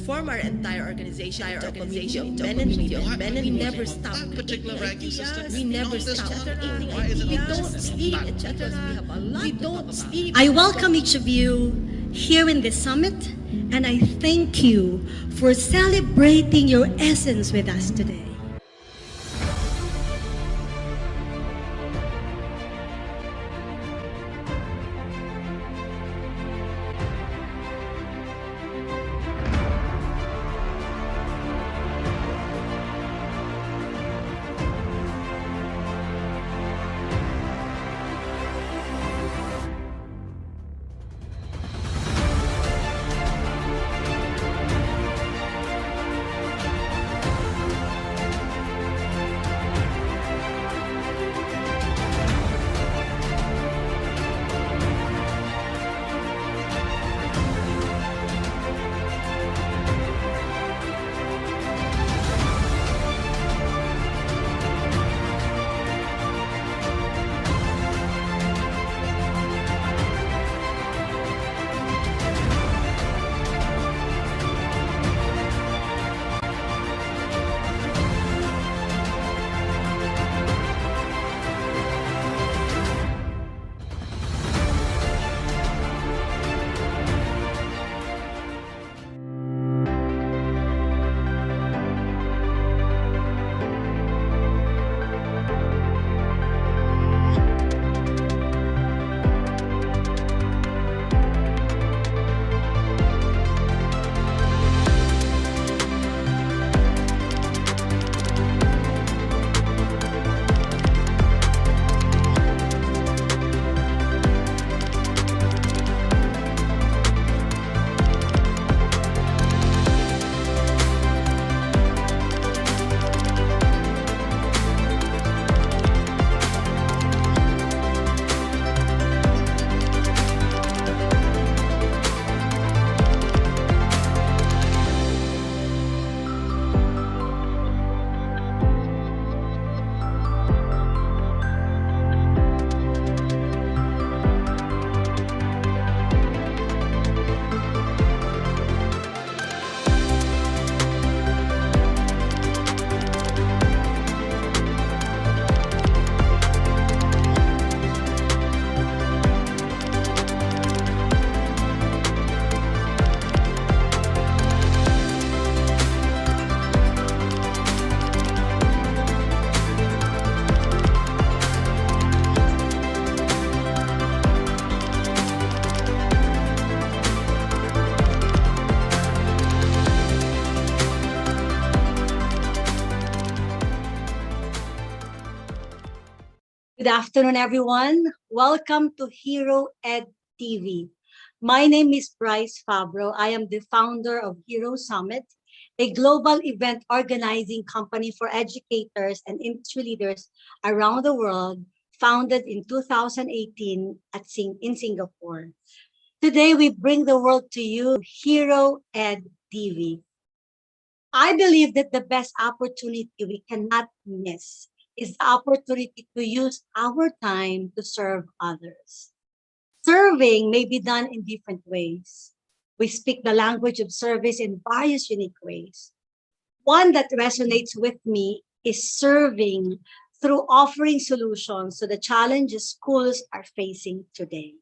transform our entire organization into a community of men and women. We never stop. That particular ranking system. We never stop. Why is it We not don't just sleep, back? etc. We don't sleep. I welcome each of you here in this summit, and I thank you for celebrating your essence with us today. Good afternoon, everyone. Welcome to Hero Ed TV. My name is Bryce Fabro. I am the founder of Hero Summit, a global event organizing company for educators and industry leaders around the world, founded in 2018 in Singapore. Today, we bring the world to you, Hero Ed TV. I believe that the best opportunity we cannot miss is the opportunity to use our time to serve others. Serving may be done in different ways. We speak the language of service in various unique ways. One that resonates with me is serving through offering solutions to the challenges schools are facing today.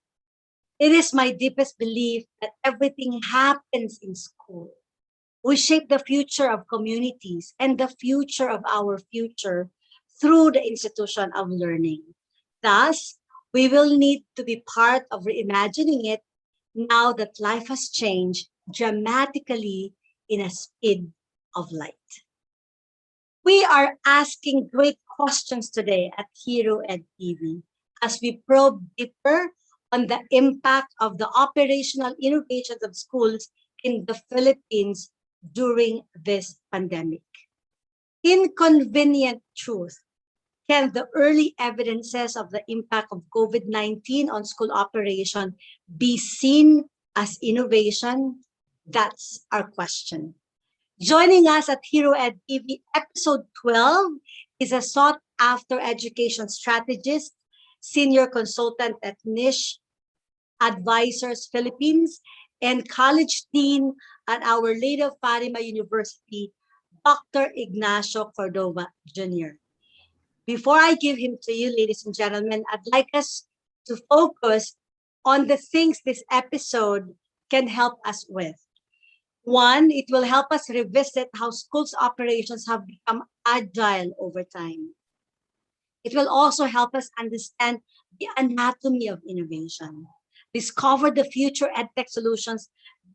It is my deepest belief that everything happens in school. We shape the future of communities and the future of our future through the institution of learning. Thus, we will need to be part of reimagining it now that life has changed dramatically in a speed of light. We are asking great questions today at Hero Ed TV as we probe deeper on the impact of the operational innovations of schools in the Philippines during this pandemic. Inconvenient truth. Can the early evidences of the impact of COVID-19 on school operation be seen as innovation? That's our question. Joining us at Hero Ed TV episode 12 is a sought-after education strategist, senior consultant at Niche Advisors Philippines, and college dean at Our Lady of Fatima University, Dr. Ignacio Cordova Jr. Before I give him to you, ladies and gentlemen, I'd like us to focus on the things this episode can help us with. One, it will help us revisit how schools' operations have become agile over time. It will also help us understand the anatomy of innovation, discover the future edtech solutions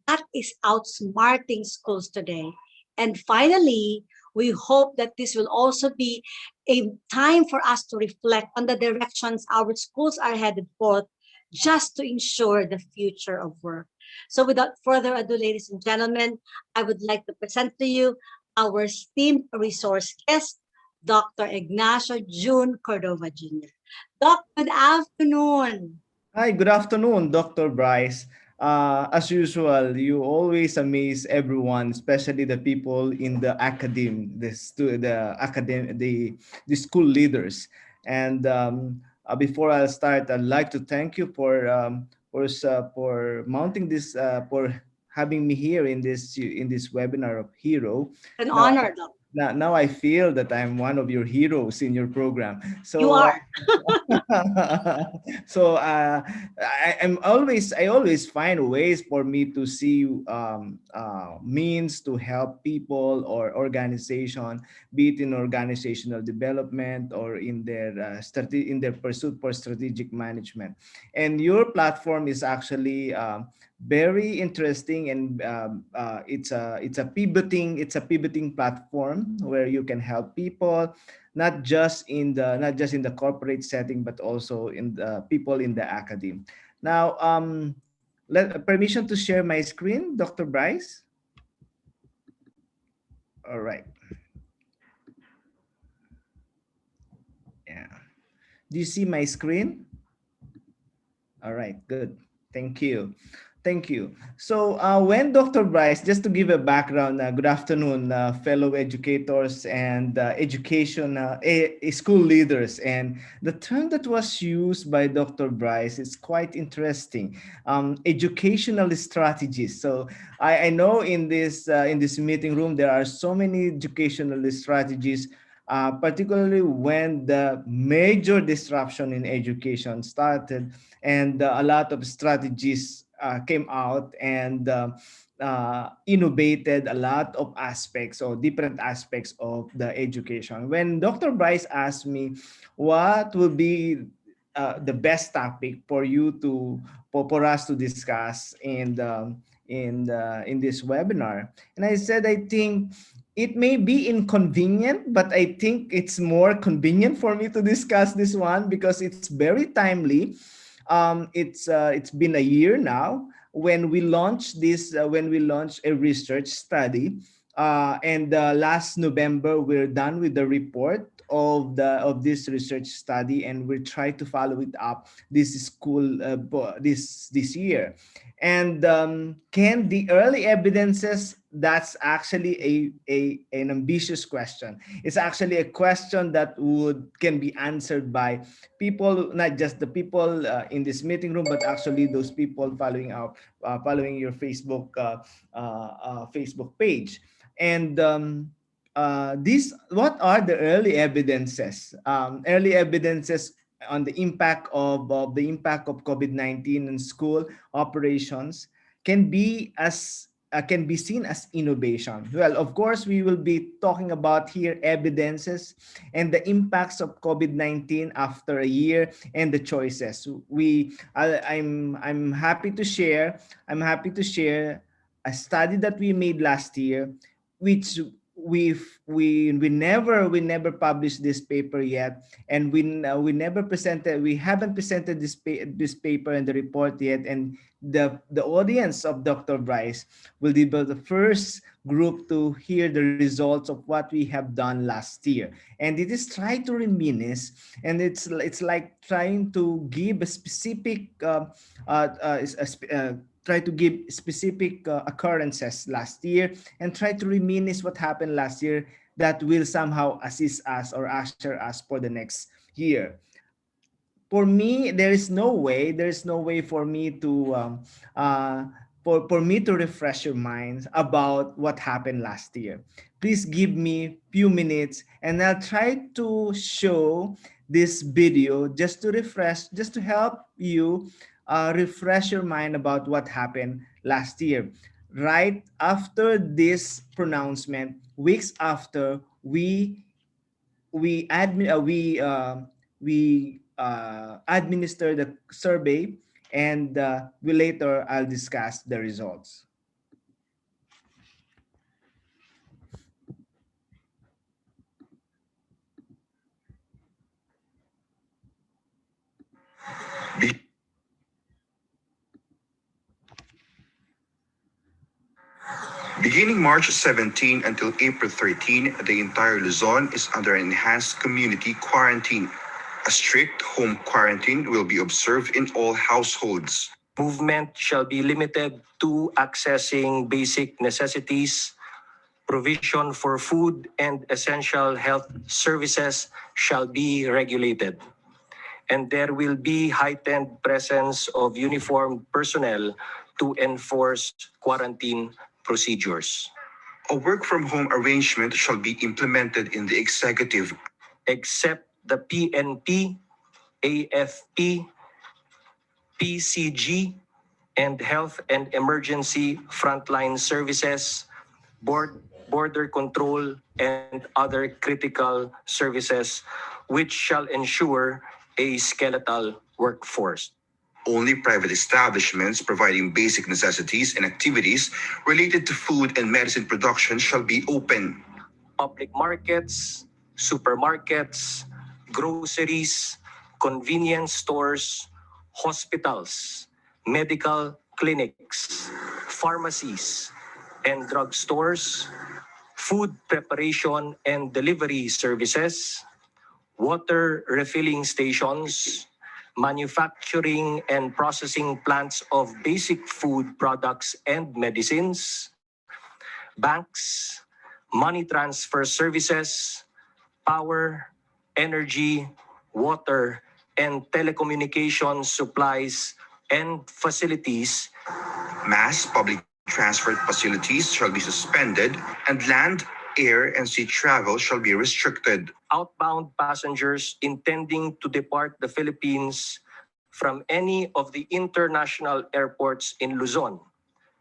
that is outsmarting schools today. And finally, we hope that this will also be a time for us to reflect on the directions our schools are headed for just to ensure the future of work. So without further ado, ladies and gentlemen, I would like to present to you our esteemed resource guest, Dr. Ignacio June Cordova Jr. Doc, good afternoon. Hi, good afternoon, Dr. Bryce. As usual, you always amaze everyone, especially the people in the academe, the school leaders. And before I start, I'd like to thank you for mounting this for having me here in this webinar of Hero. An Now, honor, Doc. now I feel that I'm one of your heroes in your program. You So are. so I always find ways for me to see means to help people or organization, be it in organizational development or in their in their pursuit for strategic management. And your platform is actually very interesting, and it's a pivoting platform where you can help people not just in the corporate setting, but also in the people in the academy. Now, permission to share my screen, Dr. Bryce. All right. Yeah. Do you see my screen? All right, good. Thank you. Thank you. So when Dr. Bryce, just to give a background, good afternoon, fellow educators and school leaders. And the term that was used by Dr. Bryce is quite interesting, educational strategies. So I know in this meeting room, there are so many educational strategies, particularly when the major disruption in education started, and a lot of strategies came out and innovated a lot of aspects or different aspects of the education. When Dr. Bryce asked me what would be the best topic for you to for us to discuss in this webinar, and I said I think it may be inconvenient, but I think it's more convenient for me to discuss this one because it's very timely. It's been a year now when we launched when we launched a research study, and last November we're done with the report of this research study, and we try to follow it up this year. And can the early evidences, that's actually an ambitious question. It's actually a question that would can be answered by people, not just the people in this meeting room, but actually those people following your Facebook page. And these what are the early evidences? Early evidences on the impact of COVID-19 in school operations can be seen as innovation. Well, of course, we will be talking about here evidences and the impacts of COVID-19 after a year and the choices. I'm happy to share. I'm happy to share a study that we made last year, which we never published this paper yet, and we haven't presented this paper and the report yet, and the audience of Dr. Bryce will be the first group to hear the results of what we have done last year. And it is try to reminisce, and it's like trying to give a specific try to give specific occurrences last year, and try to reminisce what happened last year that will somehow assist us or usher us for the next year. For me, there is no way for me to for me to refresh your minds about what happened last year. Please give me few minutes and I'll try to show this video just to refresh, just to help you refresh your mind about what happened last year. Right after this pronouncement, weeks after, we administer the survey, and we later I'll discuss the results. Be- Beginning March 17 until April 13, the entire Luzon is under an enhanced community quarantine. A strict home quarantine will be observed in all households. Movement shall be limited to accessing basic necessities. Provision for food and essential health services shall be regulated. And there will be heightened presence of uniformed personnel to enforce quarantine procedures. A work-from-home arrangement shall be implemented in the executive. Except the PNP, AFP, PCG, and Health and Emergency Frontline Services, Border Control, and other critical services, which shall ensure a skeletal workforce. Only private establishments providing basic necessities and activities related to food and medicine production shall be open. Public markets, supermarkets, groceries, convenience stores, hospitals, medical clinics, pharmacies, and drugstores, food preparation and delivery services, water refilling stations, manufacturing and processing plants of basic food products and medicines, banks, money transfer services, power, energy, water, and telecommunications supplies and facilities. Mass public transport facilities shall be suspended, and land, air, and sea travel shall be restricted. Outbound passengers intending to depart the Philippines from any of the international airports in Luzon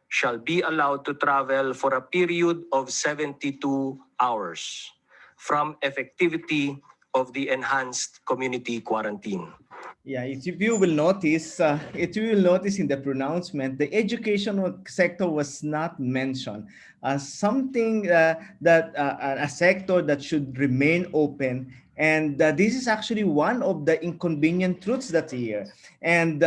shall be allowed to travel for a period of 72 hours from effectivity of the enhanced community quarantine. Yeah, if you will notice, in the pronouncement, the educational sector was not mentioned as something that a sector that should remain open. And this is actually one of the inconvenient truths that year. And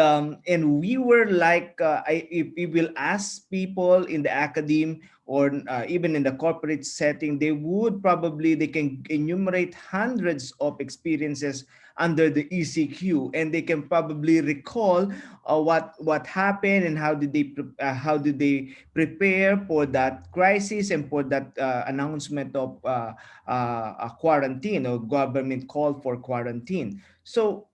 we were like, if we will ask people in the academe or even in the corporate setting, they can enumerate hundreds of experiences under the ECQ, and they can probably recall what happened and how did they prepare for that crisis and for that announcement of a quarantine or government call for quarantine. So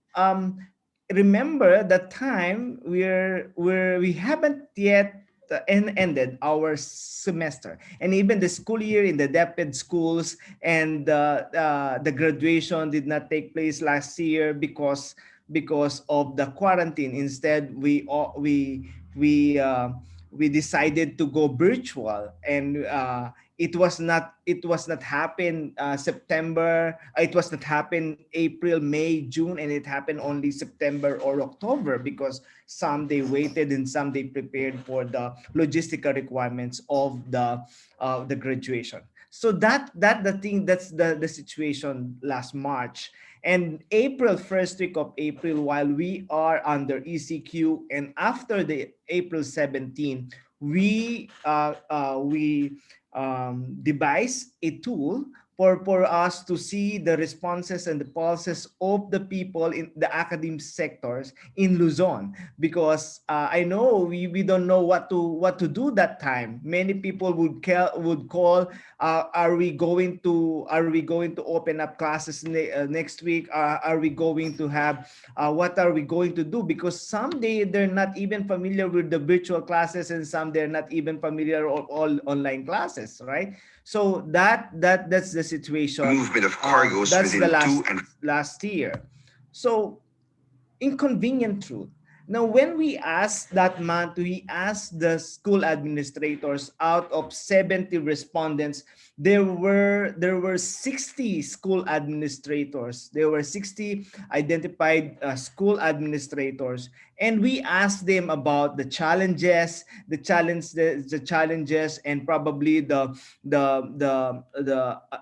remember that time where we haven't yet ended our semester, and even the school year in the DepEd schools, and the graduation did not take place last year because of the quarantine. Instead, we decided to go virtual, and it was not happen September. It was not happen April, May, June, and it happened only September or October, because some they waited and some they prepared for the logistical requirements of the graduation. So that's the situation last March. And April, first week of April, while we are under ECQ, and after the April 17, we devised a tool for us to see the responses and the pulses of the people in the academic sectors in Luzon, because I know we don't know what to do that time. Many people would call, are we going to open up classes next week? Are we going to have what are we going to do? Because someday they're not even familiar with the virtual classes, and some they're not even familiar with all online classes, right? So that's the situation. Movement of cargoes That's within the two and last year. So inconvenient truth. Now, when we asked that month, we asked the school administrators. Out of 70 respondents, there were 60 school administrators. There were 60 identified school administrators, and we asked them about the challenges, the challenges, and probably the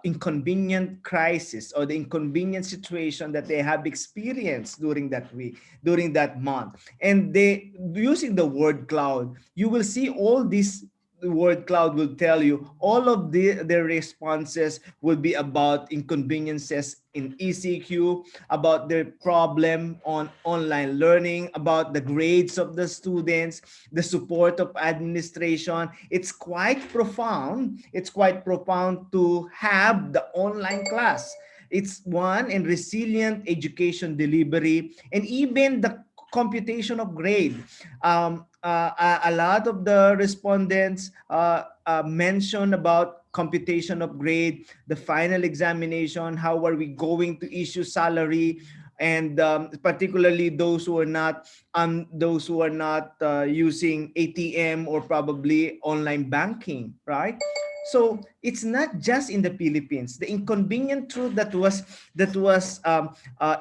inconvenient crisis or the inconvenient situation that they have experienced during that week, during that month. And they, using the word cloud, you will see all these. The word cloud will tell you all of their responses will be about inconveniences in ECQ, about their problem on online learning, about the grades of the students, the support of administration. It's quite profound. It's quite profound to have the online class. It's one in resilient education delivery, and even the computation of grade. A lot of the respondents mentioned about computation of grade, the final examination, how are we going to issue salary, and particularly those who are not using ATM or probably online banking, right? So it's not just in the Philippines. The inconvenient truth that was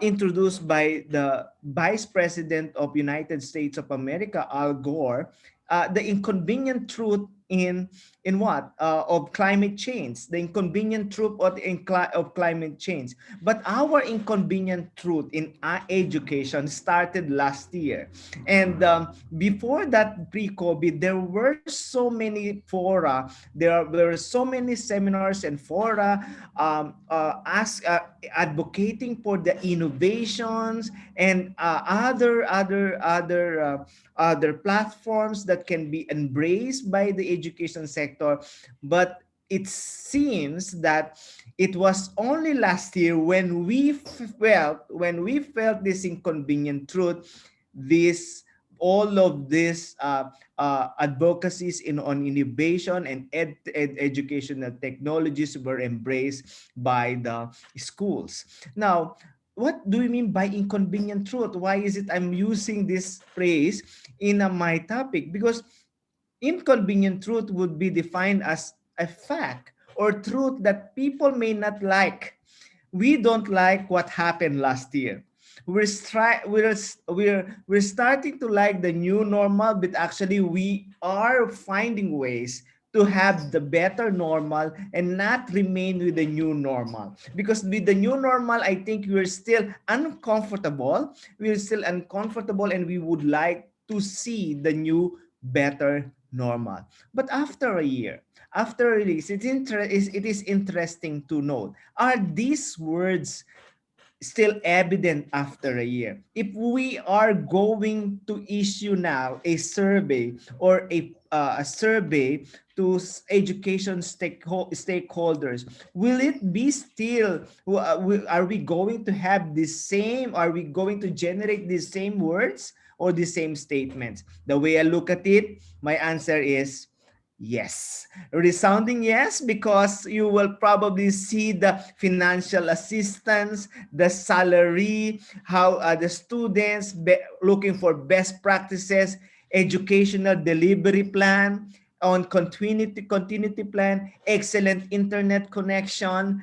introduced by the Vice President of United States of America, Al Gore, the inconvenient truth in what of climate change, the inconvenient truth of climate change. But our inconvenient truth in education started last year, and before that, pre-COVID, there were so many fora, there were so many seminars and fora advocating for the innovations and other platforms that can be embraced by the education sector. But it seems that it was only last year when we felt this inconvenient truth, this all of this advocacies on innovation and educational technologies were embraced by the schools. Now, what do we mean by inconvenient truth? Why is it I'm using this phrase in my topic? Because inconvenient truth would be defined as a fact or truth that people may not like. We don't like what happened last year. We're starting to like the new normal, but actually we are finding ways to have the better normal and not remain with the new normal. Because with the new normal, I think we're still uncomfortable. We're still uncomfortable, and we would like to see the new better normal. But after a year, after release, it is interesting to note, are these words still evident after a year? If we are going to issue now a survey or a survey to education stakeholders, will it be still, are we going to have the same, are we going to generate the same words or the same statements? The way I look at it, my answer is yes. Resounding yes, because you will probably see the financial assistance, the salary, how the students looking for best practices, educational delivery plan, on continuity plan, excellent internet connection.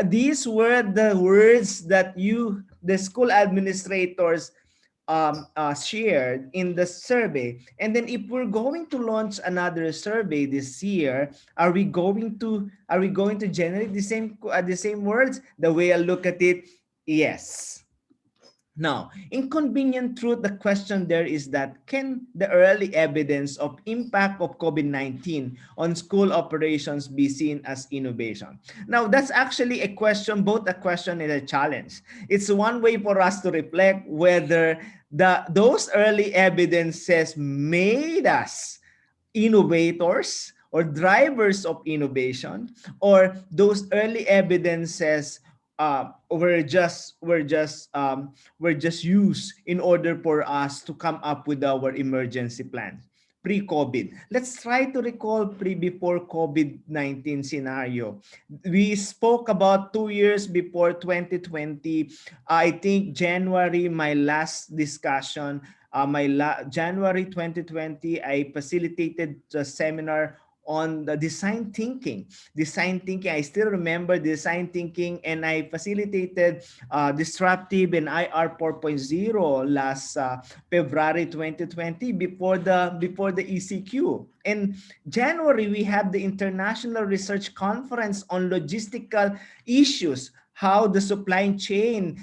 These were the words that the school administrators shared in the survey. And then if we're going to launch another survey this year, are we going to generate the same words? The way I look at it, yes. Now, inconvenient truth, the question there is that can the early evidence of impact of COVID-19 on school operations be seen as innovation? Now, that's actually a question, both a question and a challenge. It's one way for us to reflect whether those early evidences made us innovators or drivers of innovation, or those early evidences were just used in order for us to come up with our emergency plan pre-COVID. Let's try to recall before COVID-19 scenario. We spoke about 2 years before 2020. I think January, my last discussion, January 2020, I facilitated a seminar on the design thinking. Design thinking, I still remember design thinking, and I facilitated Disruptive and IR 4.0 last February 2020 before the ECQ. In January, we had the International Research Conference on Logistical Issues, how the supply chain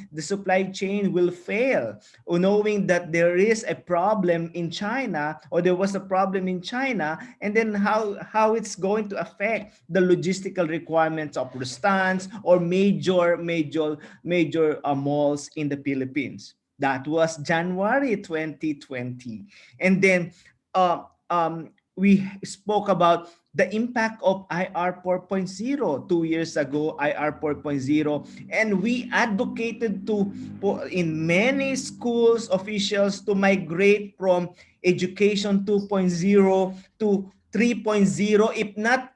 will fail, or knowing that there is a problem in China, or there was a problem in China, and then how it's going to affect the logistical requirements of restaurants or major malls in the Philippines. That was January 2020. And then we spoke about the impact of IR 4.0 2 years ago, IR 4.0, and we advocated in many schools officials to migrate from education 2.0 to 3.0, if not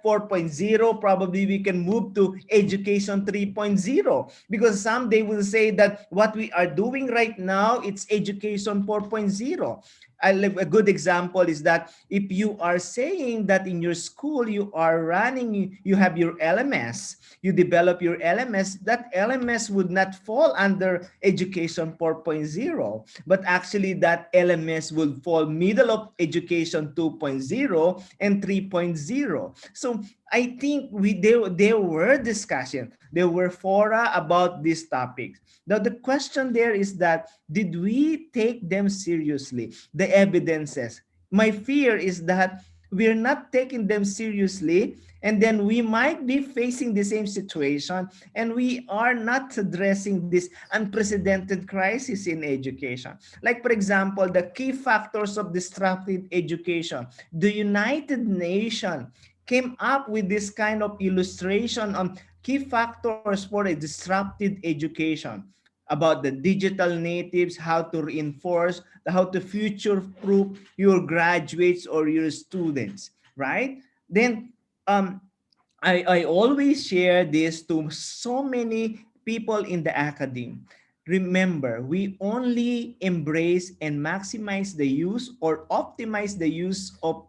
4.0, probably we can move to education 3.0, because someday we'll say that what we are doing right now, it's education 4.0. A good example is that if you are saying that in your school you have your LMS, you develop your LMS, that LMS would not fall under education 4.0, but actually that LMS would fall middle of education 2.0 and 3.0. So I think there were discussions, there were fora about these topics. Now the question there is that, did we take them seriously, the evidences? My fear is that we're not taking them seriously, and then we might be facing the same situation, and we are not addressing this unprecedented crisis in education. Like, for example, the key factors of disruptive education. The United Nations came up with this kind of illustration on key factors for a disrupted education, about the digital natives, how to reinforce, how to future-proof your graduates or your students, right? Then I always share this to so many people in the academy. Remember, we only embrace and maximize the use or optimize the use of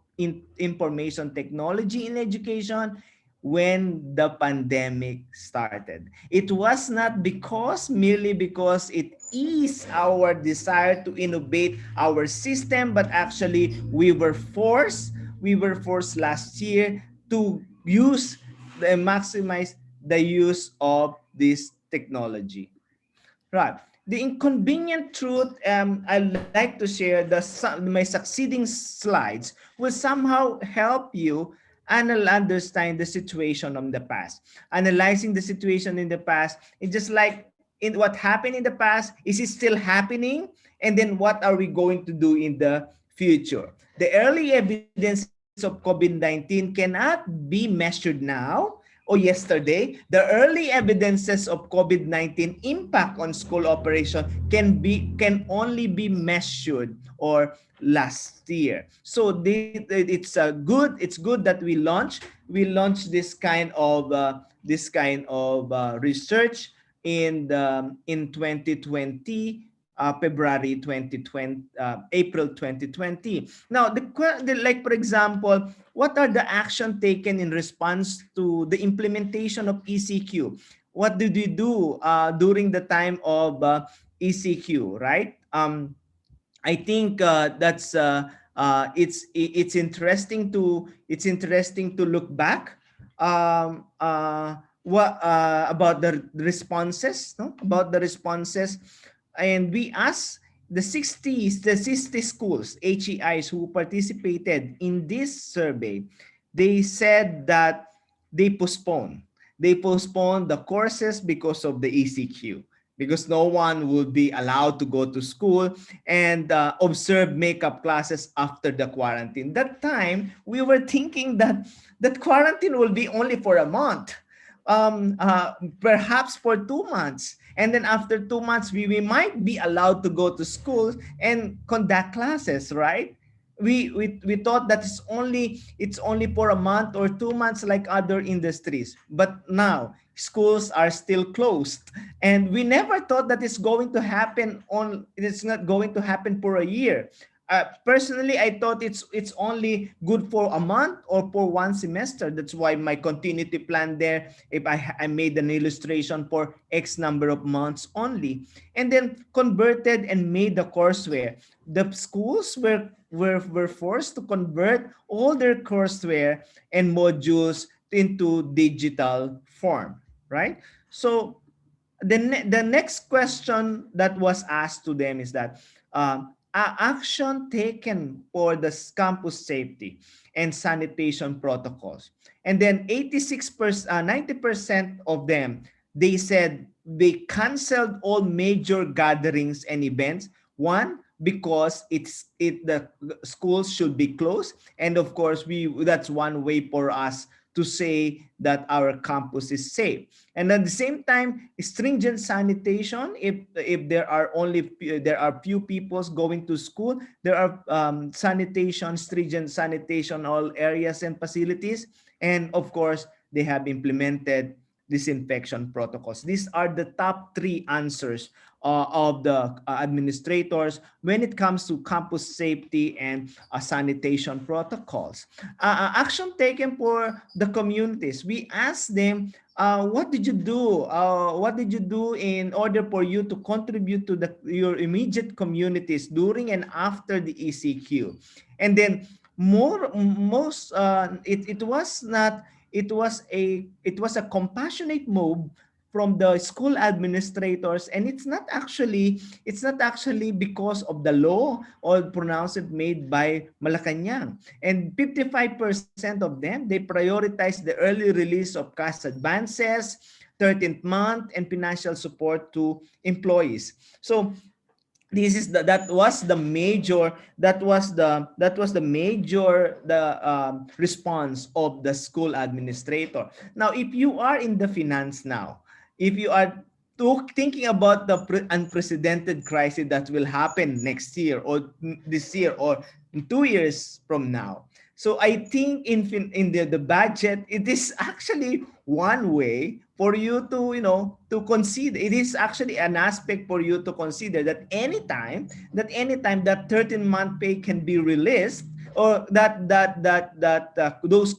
information technology in education when the pandemic started. It was not merely because it is our desire to innovate our system, but actually we were forced last year to maximize the use of this technology. Right. The inconvenient truth, I'd like to share my succeeding slides will somehow help you understand the situation of the past. Analyzing the situation in the past, it's just like in what happened in the past, is it still happening? And then what are we going to do in the future? The early evidences of COVID-19 cannot be measured now or yesterday. The early evidences of COVID-19 impact on school operation can only be measured or last year. So it's good that we launched this kind of research in 2020, February 2020, April 2020. Now, like for example, what are the action taken in response to the implementation of ECQ? What did we do during the time of ECQ? Right? I think that's it's interesting to look back. what about the responses, no? About the responses, and we asked the 60 schools, HEIs, who participated in this survey. They said that they postponed. They postponed the courses because of the ECQ, because no one would be allowed to go to school and observe makeup classes after the quarantine. That time, we were thinking that that quarantine will be only for a month, perhaps for 2 months. And then after 2 months, we might be allowed to go to school and conduct classes, right? We thought that it's only for a month or 2 months like other industries. But now schools are still closed. And we never thought that it's not going to happen for a year. Personally, I thought it's only good for a month or for one semester. That's why my continuity plan there, if I made an illustration for X number of months only, and then converted and made the courseware. The schools were forced to convert all their courseware and modules into digital form, right? So the next question that was asked to them is that action taken for the campus safety and sanitation protocols. And then 86%, 90% of them, they said they canceled all major gatherings and events. One, because the schools should be closed, and of course that's one way for us to say that our campus is safe. And at the same time, stringent sanitation. If there are few peoples going to school, there are stringent sanitation all areas and facilities. And of course, they have implemented disinfection protocols. These are the top three answers of the administrators when it comes to campus safety and sanitation protocols. Action taken for the communities. We asked them, what did you do? What did you do in order for you to contribute to your immediate communities during and after the ECQ? And then it was a compassionate move from the school administrators, and it's not actually because of the law or pronouncement made by Malacanang. And 55% of them, they prioritized the early release of cash advances, 13th month, and financial support to employees. So that was the major response of the school administrator. Now, if you are in the finance now, if you are thinking about the unprecedented crisis that will happen next year or this year or in 2 years from now, so I think in the budget, it is actually one way for you to consider. It is actually an aspect for you to consider that anytime that 13-month pay can be released, or that those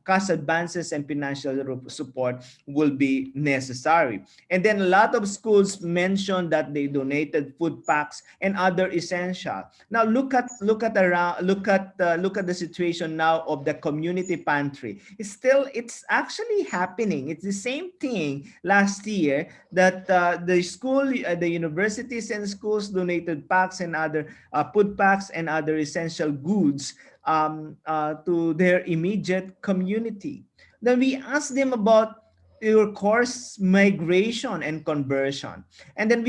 cash advances and financial support will be necessary. And then a lot of schools mentioned that they donated food packs and other essential. Now look at the situation now of the community pantry. It's actually happening. It's the same thing last year that the universities and schools donated packs and other food packs and other essential goods to their immediate community. Then we asked them about your course migration and conversion, and then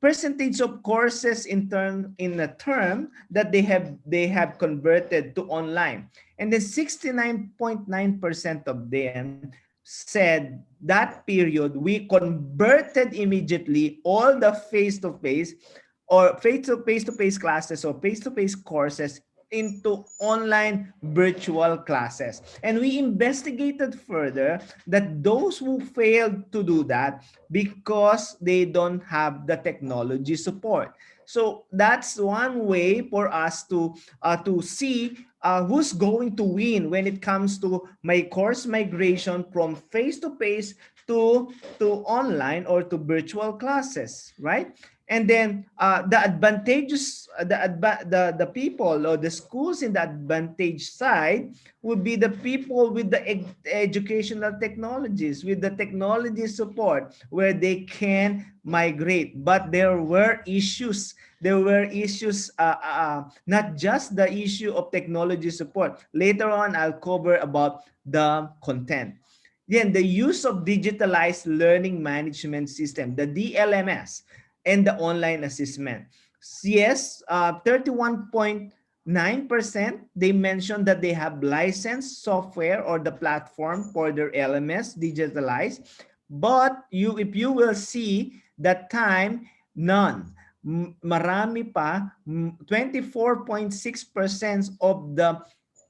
percentage of courses in a term that they have converted to online, and then 69.9% of them said that period we converted immediately all the face-to-face or face-to-face classes or face-to-face courses into online virtual classes. And we investigated further that those who failed to do that because they don't have the technology support. So that's one way for us to see who's going to win when it comes to my course migration from face-to-face to online or to virtual classes, right? And then the advantageous, the people or the schools in the advantage side would be the people with the educational technologies, with the technology support, where they can migrate. But there were issues. There were issues, not just the issue of technology support. Later on, I'll cover about the content. Then the use of digitalized learning management system, the DLMS, and the online assessment. Yes, 31.9%, they mentioned that they have licensed software or the platform for their LMS digitalized. But if you will see that time, none. Marami pa, 24.6%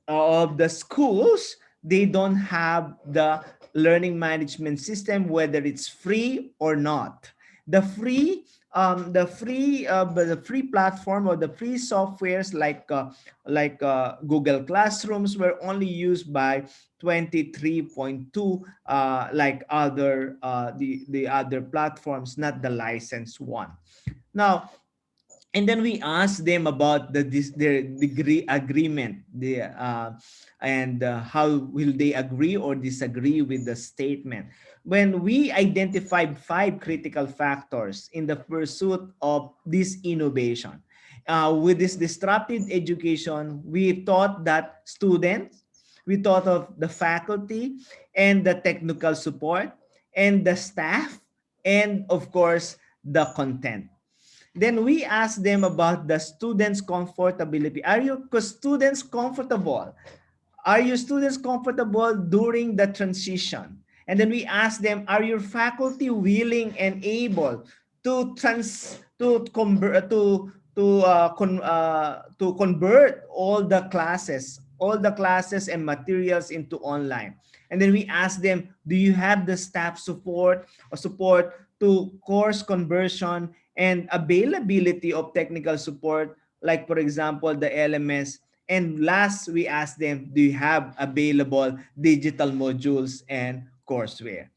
of the schools, they don't have the learning management system, whether it's free or not. The free platform or the free softwares like Google Classrooms were only used by 23.2, like the other platforms, not the licensed one. Now, and then we asked them about their degree agreement, and how will they agree or disagree with the statement. When we identified 5 critical factors in the pursuit of this innovation, with this disruptive education, we thought that students, we thought of the faculty and the technical support and the staff, and of course the content. Then we ask them about the students' comfortability. Are you students comfortable? Are your students comfortable during the transition? And then we ask them, are your faculty willing and able to convert all the classes and materials into online? And then we ask them, do you have the staff support to course conversion and availability of technical support, like for example, the LMS? And last, we ask them, do you have available digital modules and courseware?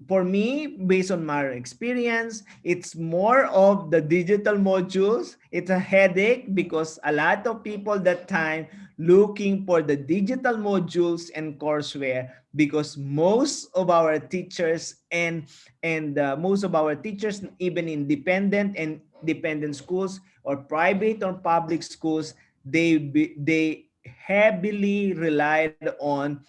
For me, based on my experience, it's more of the digital modules. It's a headache because a lot of people that time looking for the digital modules and courseware, because most of our teachers and most of our teachers, even independent and dependent schools or private or public schools, they heavily relied on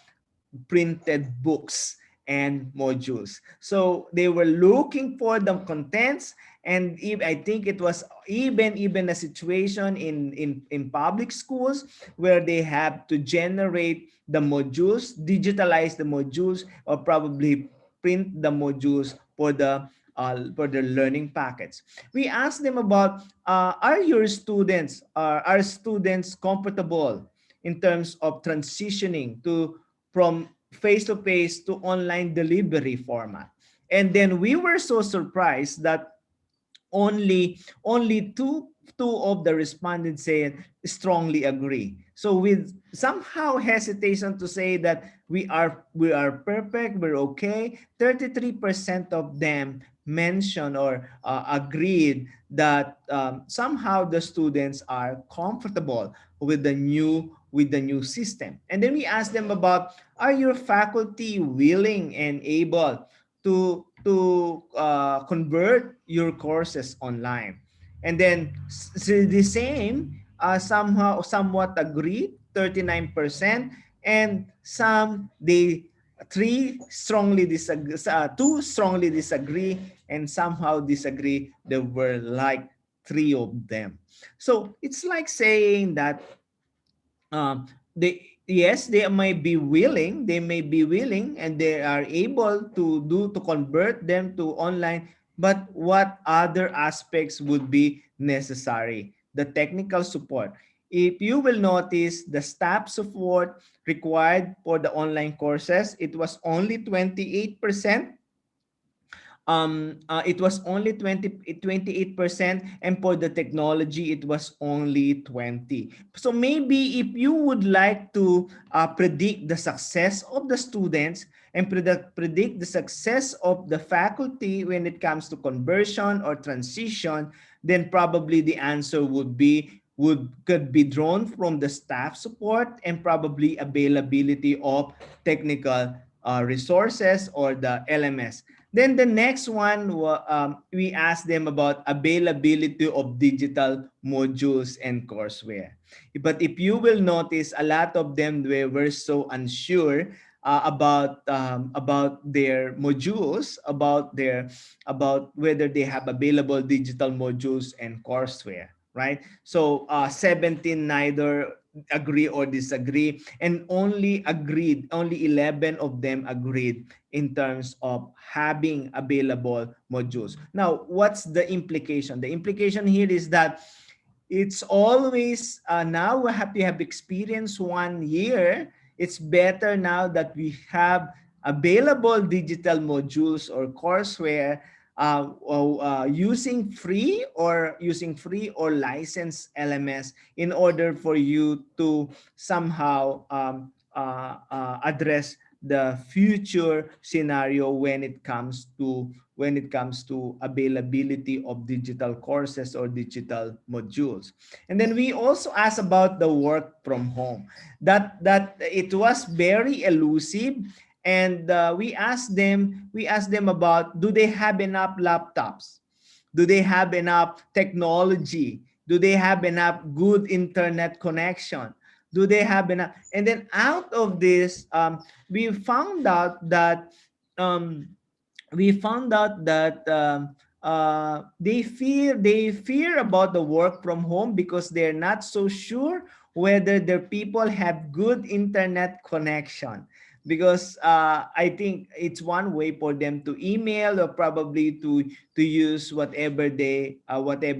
printed books and modules. So they were looking for the contents, and I think it was even a situation in public schools where they have to generate the modules, digitalize the modules, or probably print the modules for the learning packets. We asked them about, are students comfortable in terms of transitioning from face-to-face to online delivery format? And then we were so surprised that only two of the respondents said strongly agree. So with somehow hesitation to say that we are perfect, we're okay, 33% of them mentioned or agreed that somehow the students are comfortable with the new system. And then we asked them about, are your faculty willing and able to convert your courses online? And then the same, somewhat agreed, 39%, and two strongly disagree, and somehow disagree. There were like 3 of them. So it's like saying that they may be willing, and they are able to convert them to online, but what other aspects would be necessary? The technical support. If you will notice, the staff support required for the online courses, it was only 28%. It was only 28%, and for the technology it was only 20. So maybe if you would like to predict the success of the students, and predict the success of the faculty when it comes to conversion or transition, then probably the answer could be drawn from the staff support and probably availability of technical resources or the LMS. Then the next one, we asked them about availability of digital modules and courseware. But if you will notice, a lot of them were so unsure about their modules, about whether they have available digital modules and courseware, right? So 17 neither agree or disagree, and only 11 of them agreed in terms of having available modules. Now, what's the implication? The implication here is that it's always now we have to have experience 1 year. It's better now that we have available digital modules or courseware using free or licensed LMS in order for you to somehow address the future scenario when it comes to availability of digital courses or digital modules. And then we also asked about the work from home, that it was very elusive. And we asked them about, do they have enough laptops? Do they have enough technology? Do they have enough good internet connection? Do they have enough? And then out of this, we found out that um, they fear about the work from home because they're not so sure whether their people have good internet connection, because I think it's one way for them to email or probably to use whatever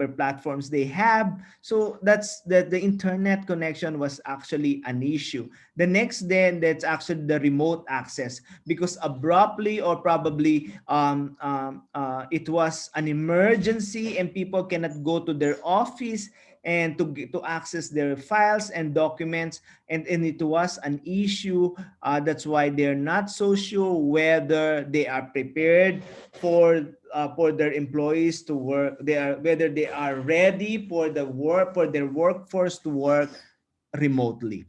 platforms they have. So that's the internet connection was actually an issue. The next, then, that's actually the remote access, because abruptly or probably it was an emergency and people cannot go to their office and to access their files and documents, and it was an issue. That's why they're not so sure whether they are prepared for their employees to work. Whether they are ready for their workforce to work remotely.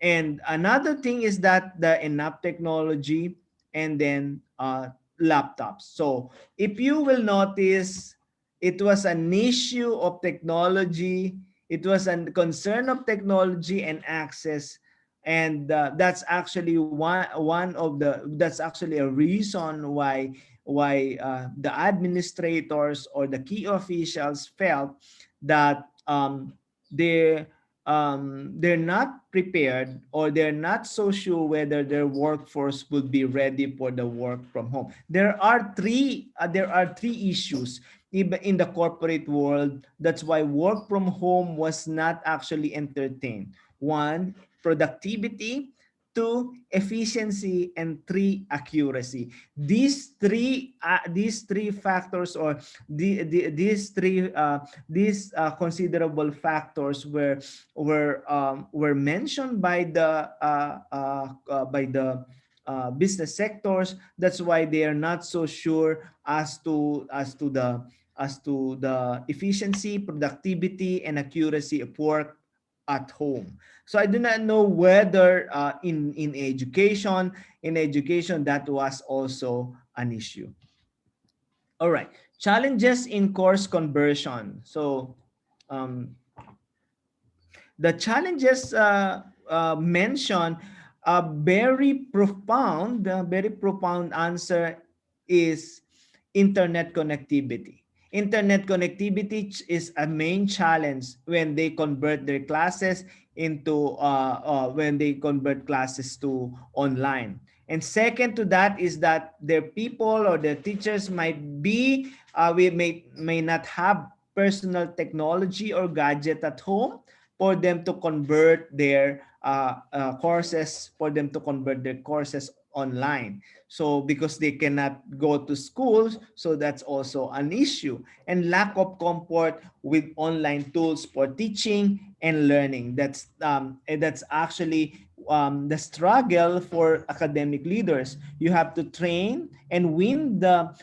And another thing is that the enough technology, and then laptops. So if you will notice, it was an issue of technology. It was a concern of technology and access, and that's actually that's actually a reason why the administrators or the key officials felt that they they're not prepared, or they're not so sure whether their workforce would be ready for the work from home. There are three issues even in the corporate world. That's why work from home was not actually entertained. One, productivity. Two, efficiency. And three, accuracy. These three factors, or these considerable factors were mentioned by the business sectors. That's why they are not so sure as to the efficiency, productivity, and accuracy of work at home. So I do not know whether in education that was also an issue. All right, challenges in course conversion. So um, the challenges mentioned, a very profound answer is internet connectivity. Internet connectivity is a main challenge when they convert their classes when they convert classes to online. And second to that is that their people or their teachers we may not have personal technology or gadget at home for them to convert their courses online. So because they cannot go to schools, so that's also an issue. And lack of comfort with online tools for teaching and learning. That's actually the struggle for academic leaders. You have to train and win the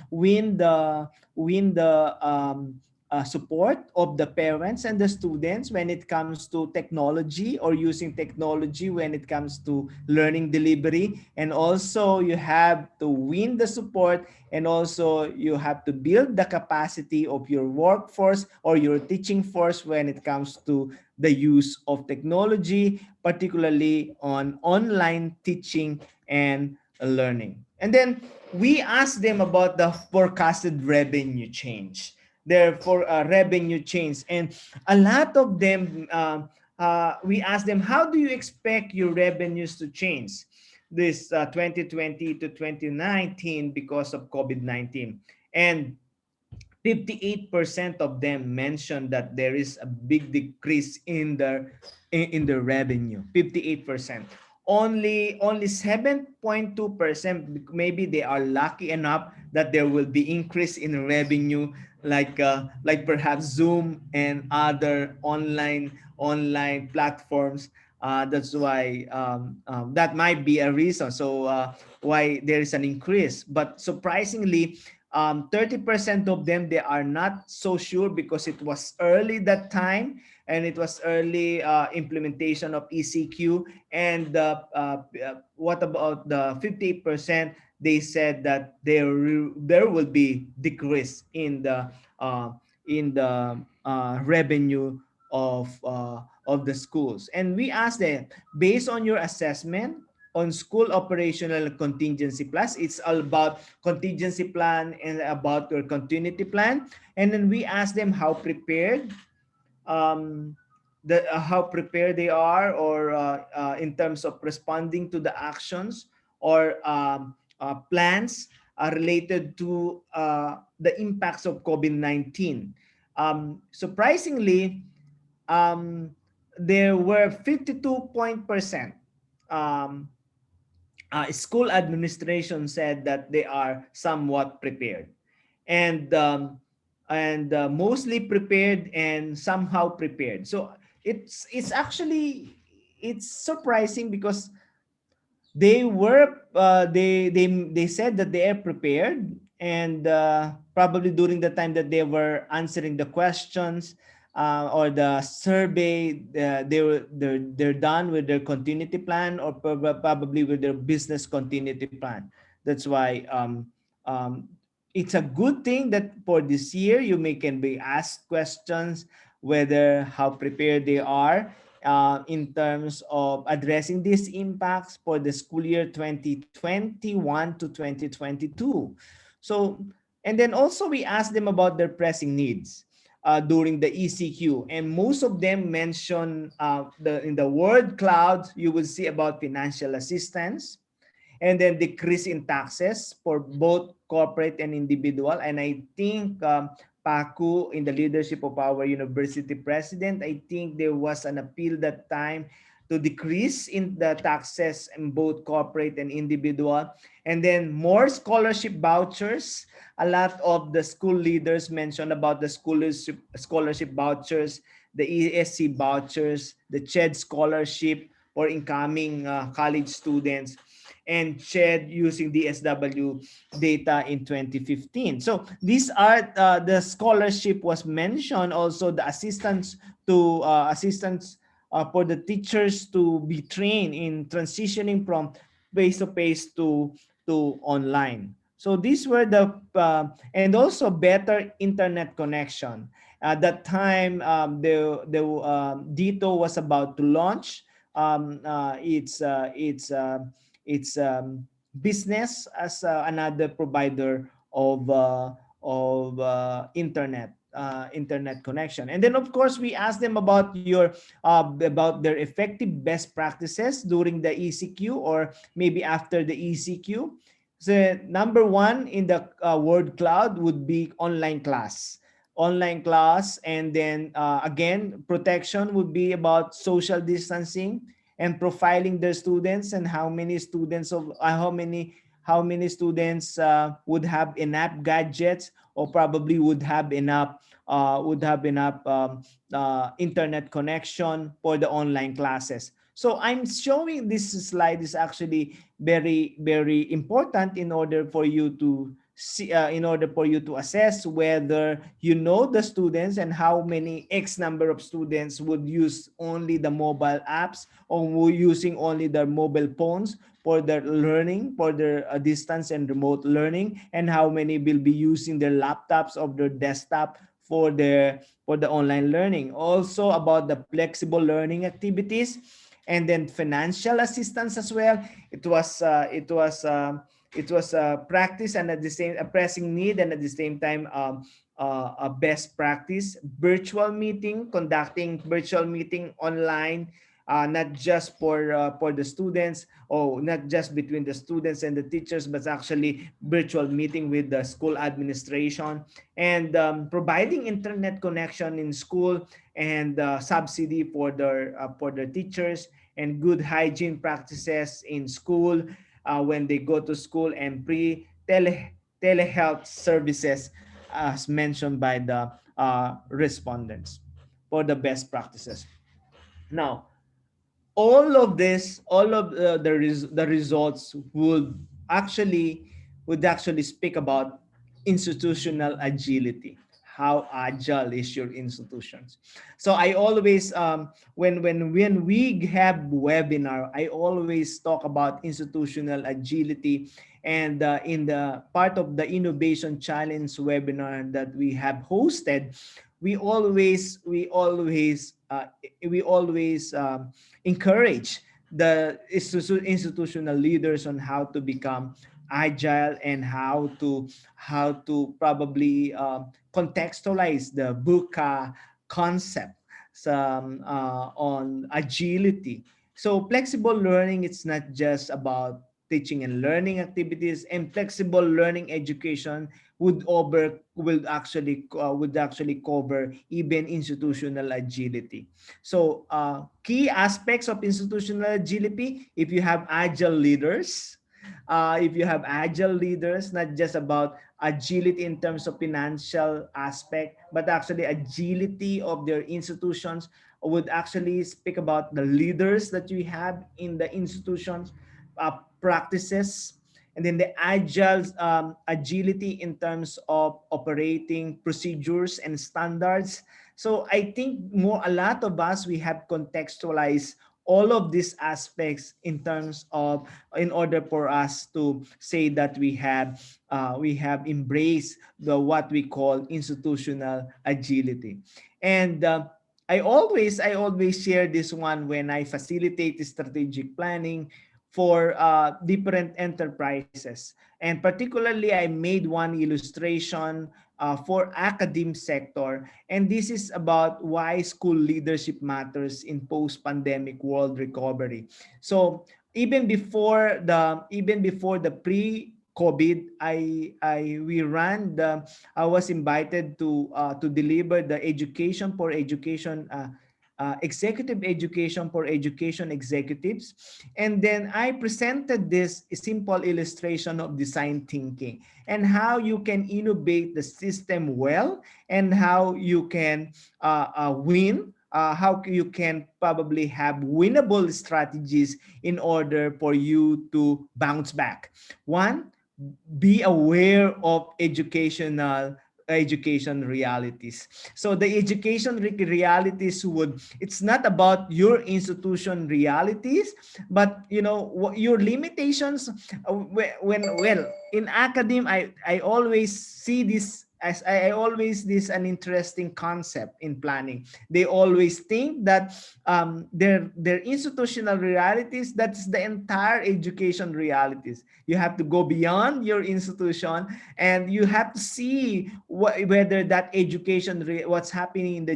support of the parents and the students when it comes to technology or using technology when it comes to learning delivery. And also you have to win the support, and also you have to build the capacity of your workforce or your teaching force when it comes to the use of technology, particularly on online teaching and learning. And then we asked them about the forecasted revenue change, their for revenue change, and a lot of them we asked them, how do you expect your revenues to change this 2020 to 2019 because of COVID-19? And 58% of them mentioned that there is a big decrease in the revenue. 58%. Only 7.2%, maybe they are lucky enough that there will be increase in revenue, like perhaps Zoom and other online platforms. That's why that might be a reason. So why there is an increase. But surprisingly, 30% of them, they are not so sure because it was early that time, and it was early implementation of ECQ. And what about the 58%? They said that there will be decrease in the revenue of the schools. And we asked them, based on your assessment on school operational contingency plus, it's all about contingency plan and about your continuity plan. And then we asked them how prepared um, how prepared they are, or in terms of responding to the actions or plans related to the impacts of COVID-19. Surprisingly, um, there were 52% um, school administration said that they are somewhat prepared, and mostly prepared and somehow prepared. So it's actually, it's surprising because they said that they are prepared, and probably during the time that they were answering the questions or the survey, they're done with their continuity plan, or probably with their business continuity plan. That's why um, it's a good thing that for this year you can be asked questions whether how prepared they are in terms of addressing these impacts for the school year 2021 to 2022. So, and then also we asked them about their pressing needs during the ECQ, and most of them mention in the word cloud, you will see about financial assistance, and then decrease in taxes for both corporate and individual. And I think Paku, in the leadership of our university president, I think there was an appeal that time to decrease in the taxes in both corporate and individual. And then more scholarship vouchers. A lot of the school leaders mentioned about the scholarship vouchers, the ESC vouchers, the CHED scholarship for incoming college students, and CHED using DSW data in 2015. So these are the scholarship was mentioned, also the assistance to assistance for the teachers to be trained in transitioning from face-to-face to online. So these were the and also better internet connection. At that time, the DITO was about to launch its business as another provider of internet connection. And then of course we asked them about about their effective best practices during the ECQ, or maybe after the ECQ. So number one in the word cloud would be online class. And then again, protection would be about social distancing and profiling their students, and how many students would have enough gadgets, or probably would have enough internet connection for the online classes. So I'm showing this slide is actually very, very important in order for you to see, in order for you to assess whether you know the students and how many X number of students would use only the mobile apps or using only their mobile phones for their learning, for their distance and remote learning, and how many will be using their laptops or their desktop for the online learning. Also about the flexible learning activities, and then financial assistance as well. It was a practice and at the same a pressing need, and at the same time a best practice virtual meeting, conducting virtual meeting online, not just for the students, or not just between the students and the teachers, but actually virtual meeting with the school administration, and providing internet connection in school, and subsidy for the teachers, and good hygiene practices in school when they go to school, and telehealth services as mentioned by the respondents for the best practices. Now, all of the results would actually speak about institutional agility. How agile is your institutions? So I always when we have webinar, I always talk about institutional agility, and in the part of the innovation challenge webinar that we have hosted, we always encourage the institutional leaders on how to become agile, and how to probably contextualize the VUCA concept on agility. So flexible learning, it's not just about teaching and learning activities, and flexible learning education would actually cover even institutional agility. So key aspects of institutional agility: if you have agile leaders, not just about agility in terms of financial aspect, but actually agility of their institutions, would actually speak about the leaders that you have in the institutions, practices, and then the agility in terms of operating procedures and standards. So I think a lot of us, we have contextualized all of these aspects in order for us to say that we have embraced the what we call institutional agility. And I always share this one when I facilitate strategic planning for different enterprises. And particularly, I made one illustration for academic sector, and this is about why school leadership matters in post-pandemic world recovery. So even before the pre-COVID, I was invited to deliver the executive education for education executives. And then I presented this simple illustration of design thinking, and how you can innovate the system well, and how you can win, how you can probably have winnable strategies in order for you to bounce back. One, be aware of education realities. So the realities it's not about your institution realities, but your limitations. Well, in academe, I always see this as I always this an interesting concept in planning. They always think that their institutional realities, that's the entire education realities. You have to go beyond your institution, and you have to see whether that what's happening in the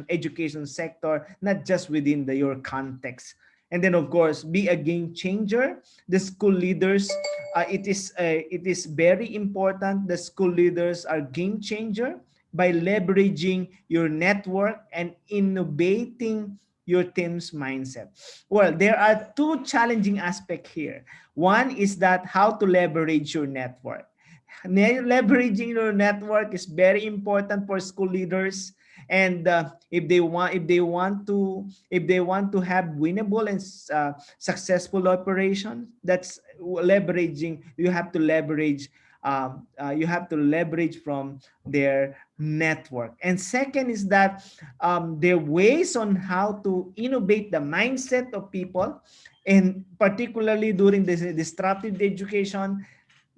education sector, not just within your context. And then, of course, be a game changer. The school leaders, it is very important. The school leaders are game changer by leveraging your network and innovating your team's mindset. Well, there are two challenging aspects here. One is that how to leverage your network. leveraging your network is very important for school leaders. And if they want to have winnable and successful operation, that's leveraging. You have to leverage from their network. And second is that their ways on how to innovate the mindset of people, and particularly during this disruptive education,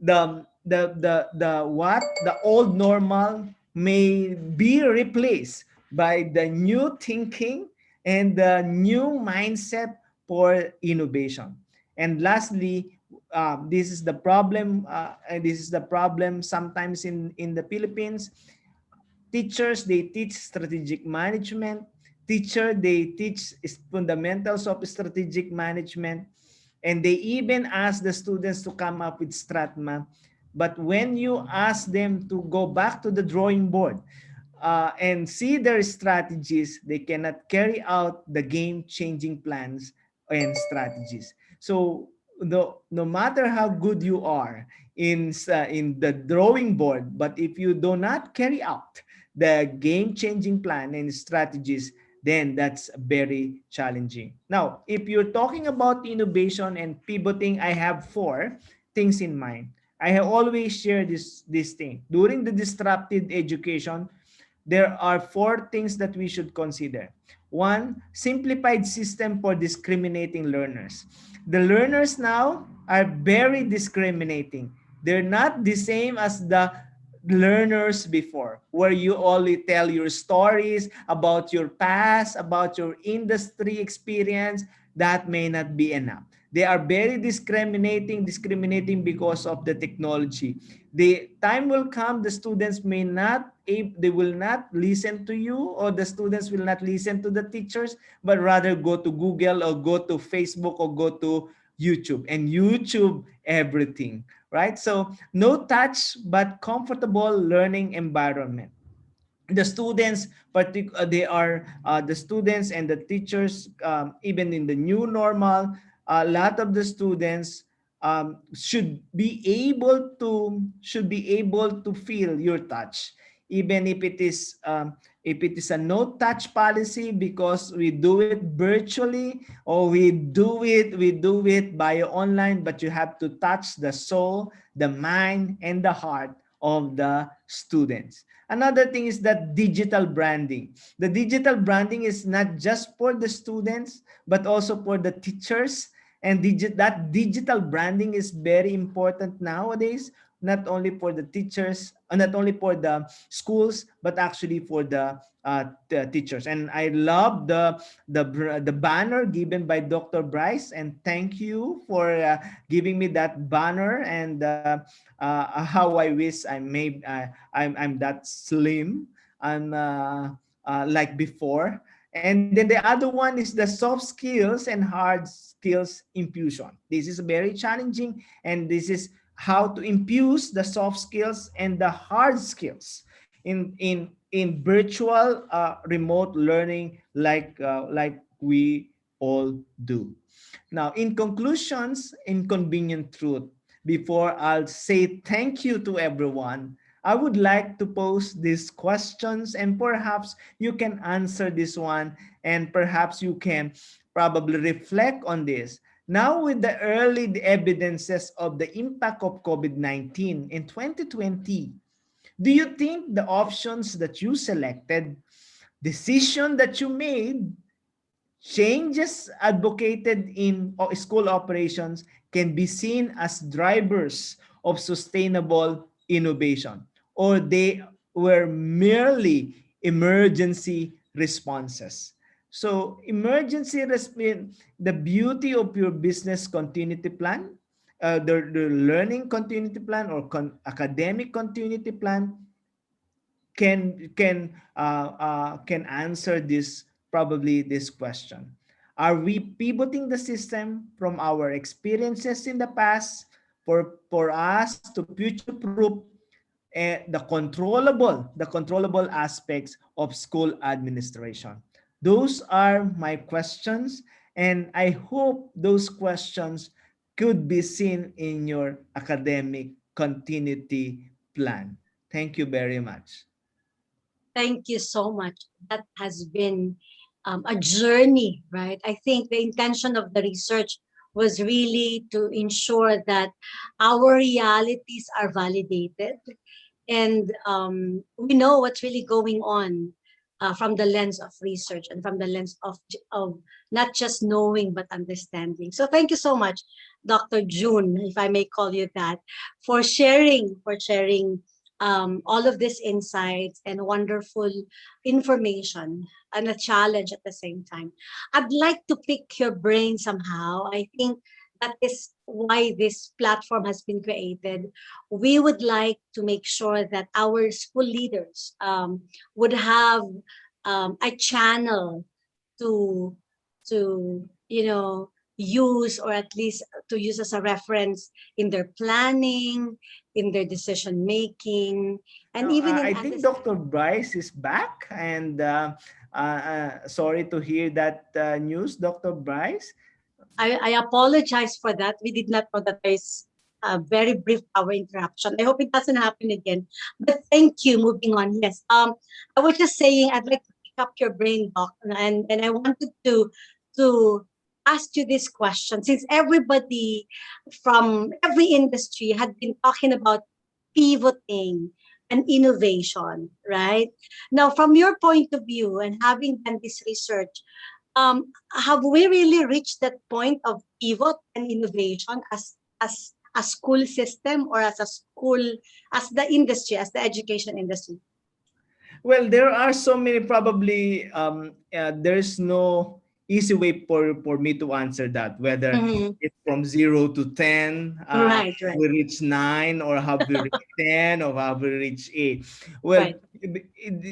the old normal may be replaced by the new thinking and the new mindset for innovation. And lastly, this is the problem. And this is the problem sometimes in the Philippines. Teachers, they teach strategic management. They teach fundamentals of strategic management, and they even ask the students to come up with stratma. But when you ask them to go back to the drawing board and see their strategies, they cannot carry out the game-changing plans and strategies. So no matter how good you are in the drawing board, but if you do not carry out the game-changing plan and strategies, then that's very challenging. Now, if you're talking about innovation and pivoting, I have 4 things in mind. I have always shared this thing. During the disrupted education, there are 4 things that we should consider. 1, simplified system for discriminating learners. The learners now are very discriminating. They're not the same as the learners before, where you only tell your stories about your past, about your industry experience. That may not be enough. They are very discriminating because of the technology. The time will come, the students may not, they will not listen to you, or the students will not listen to the teachers, but rather go to Google or go to Facebook or go to YouTube and YouTube everything, right? So no touch, but comfortable learning environment. The students, the students and the teachers, even in the new normal, a lot of the students should be able to feel your touch, even if it is a no touch policy, because we do it virtually, or we do it by online, but you have to touch the soul, the mind, and the heart of the students. Another thing is that digital branding. The digital branding is not just for the students, but also for the teachers. And that digital branding is very important nowadays, not only for the teachers, not only for the schools, but actually for the teachers. And I love the banner given by Dr. Bryce, and thank you for giving me that banner. And how I wish I'm that slim. I'm like before. And then the other one is the soft skills and hard skills infusion. This is very challenging, and this is how to infuse the soft skills and the hard skills in virtual remote learning, like we all do. Now, in conclusions, inconvenient truth, before I'll say thank you to everyone, I would like to pose these questions, and perhaps you can answer this one, and perhaps you can probably reflect on this. Now, with the early evidences of the impact of COVID-19 in 2020, do you think the options that you selected, decision that you made, changes advocated in school operations can be seen as drivers of sustainable innovation, or they were merely emergency responses? So the beauty of your business continuity plan, the learning continuity plan, or academic continuity plan can answer this question. Are we pivoting the system from our experiences in the past for us to future-proof the controllable aspects of school administration? Those are my questions, and I hope those questions could be seen in your academic continuity plan. Thank you very much. Thank you so much. That has been a journey, right? I think the intention of the research was really to ensure that our realities are validated, and we know what's really going on from the lens of research and from the lens of not just knowing but understanding. So thank you so much, Dr. June, if I may call you that, for sharing all of these insights and wonderful information, and a challenge at the same time. I'd like to pick your brain somehow. I think that is why this platform has been created. We would like to make sure that our school leaders would have a channel to use, or at least to use as a reference in their planning, in their decision making, and Now, even in I think Dr. Bryce is back, and sorry to hear that news, Dr. Bryce. I apologize for that. We did not know that there's a very brief power interruption. I hope it doesn't happen again. But thank you. Moving on. Yes. I was just saying I'd like to pick up your brain, Doc, and I wanted to ask you this question, since everybody from every industry had been talking about pivoting and innovation, right? Now, from your point of view and having done this research, have we really reached that point of pivot and innovation as a school system, or as a school, as the industry, as the education industry? Well, there are so many, probably there's no easy way for me to answer that, whether Mhm. it's from 0 to 10, Right, right, we reach 9, or have we reached 10, or have we reached 8. Well, right.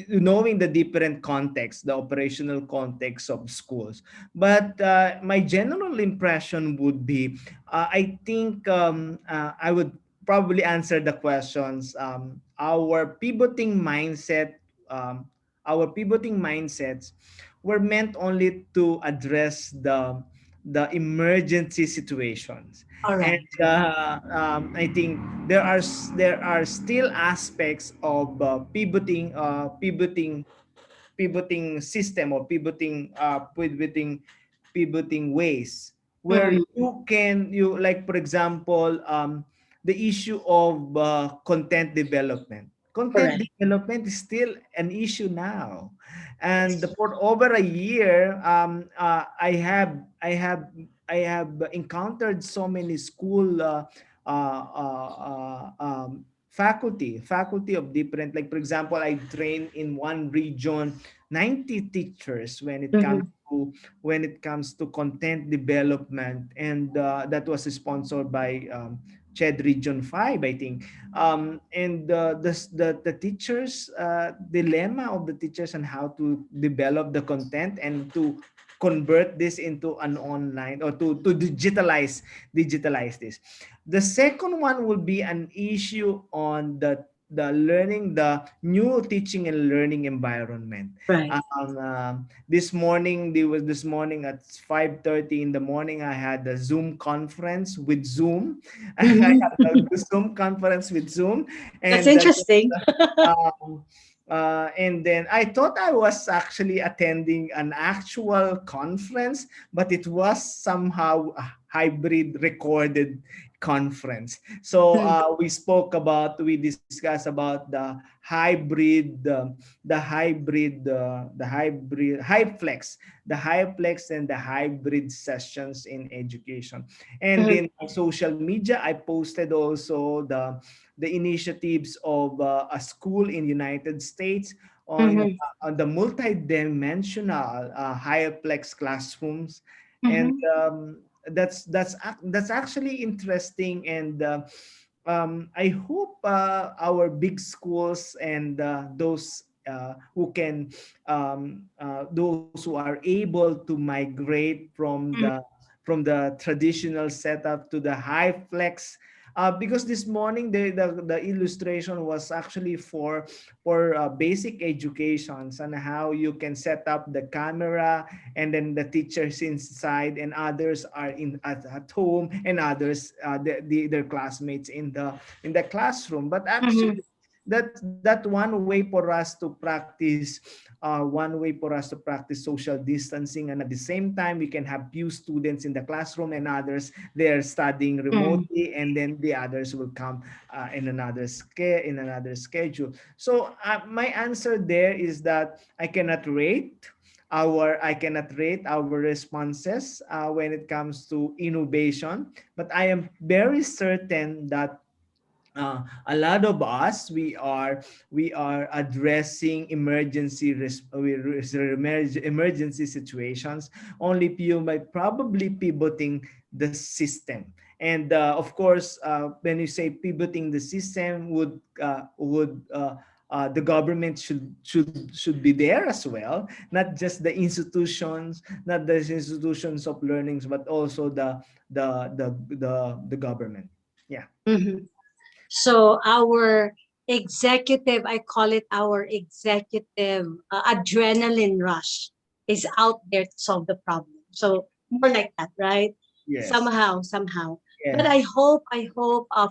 knowing the different context, the operational context of schools. But my general impression would be, I think I would probably answer the questions. Um, our pivoting mindsets were meant only to address the emergency situations. All And right. I think there are still aspects of pivoting system, or pivoting ways, where Mhm. you, like, for example, the issue of content Correct. development is still an issue now. And for over a year, I have encountered so many school faculty of different, like, for example, I train in one region 90 teachers when it comes Mhm. to content development, and that was sponsored by CHED Region 5, I think. And the teachers, dilemma of the teachers on how to develop the content and to convert this into an online, or to digitalize this. The second one will be an issue on the learning, the new teaching and learning environment. Right. This morning at 5:30 in the morning, I had a Zoom conference with Zoom. I Mhm. had a Zoom conference with Zoom, That's and interesting. um, and then I thought I was actually attending an actual conference, but it was somehow a hybrid recorded conference. So Mhm. we discussed about the high flex and the hybrid sessions in education. And Mhm. in social media, I posted also the initiatives of a school in United States Mhm. on the multi-dimensional high-plex classrooms. And Mhm. that's actually interesting. And I hope our big schools and those who are able to migrate from Mhm. the traditional setup to the high flex because this morning the illustration was actually for basic educations and how you can set up the camera, and then the teachers inside and others are at home, and others their classmates in the classroom. But Mhm. actually that one way for us to practice social distancing, and at the same time we can have few students in the classroom and others they're studying Mm. remotely, and then the others will come in another schedule. So my answer there is that I cannot rate our responses when it comes to innovation, but I am very certain that a lot of us we are addressing emergency situations, only few might probably pivoting the system. And of course, when you say pivoting the system, the government should be there as well, not just the institutions, not the institutions of learnings, but also the government. Yeah. Mhm. So our executive, I call it our executive adrenaline rush is out there to solve the problem. So more like that, right? Yes. Somehow. But Yes. I hope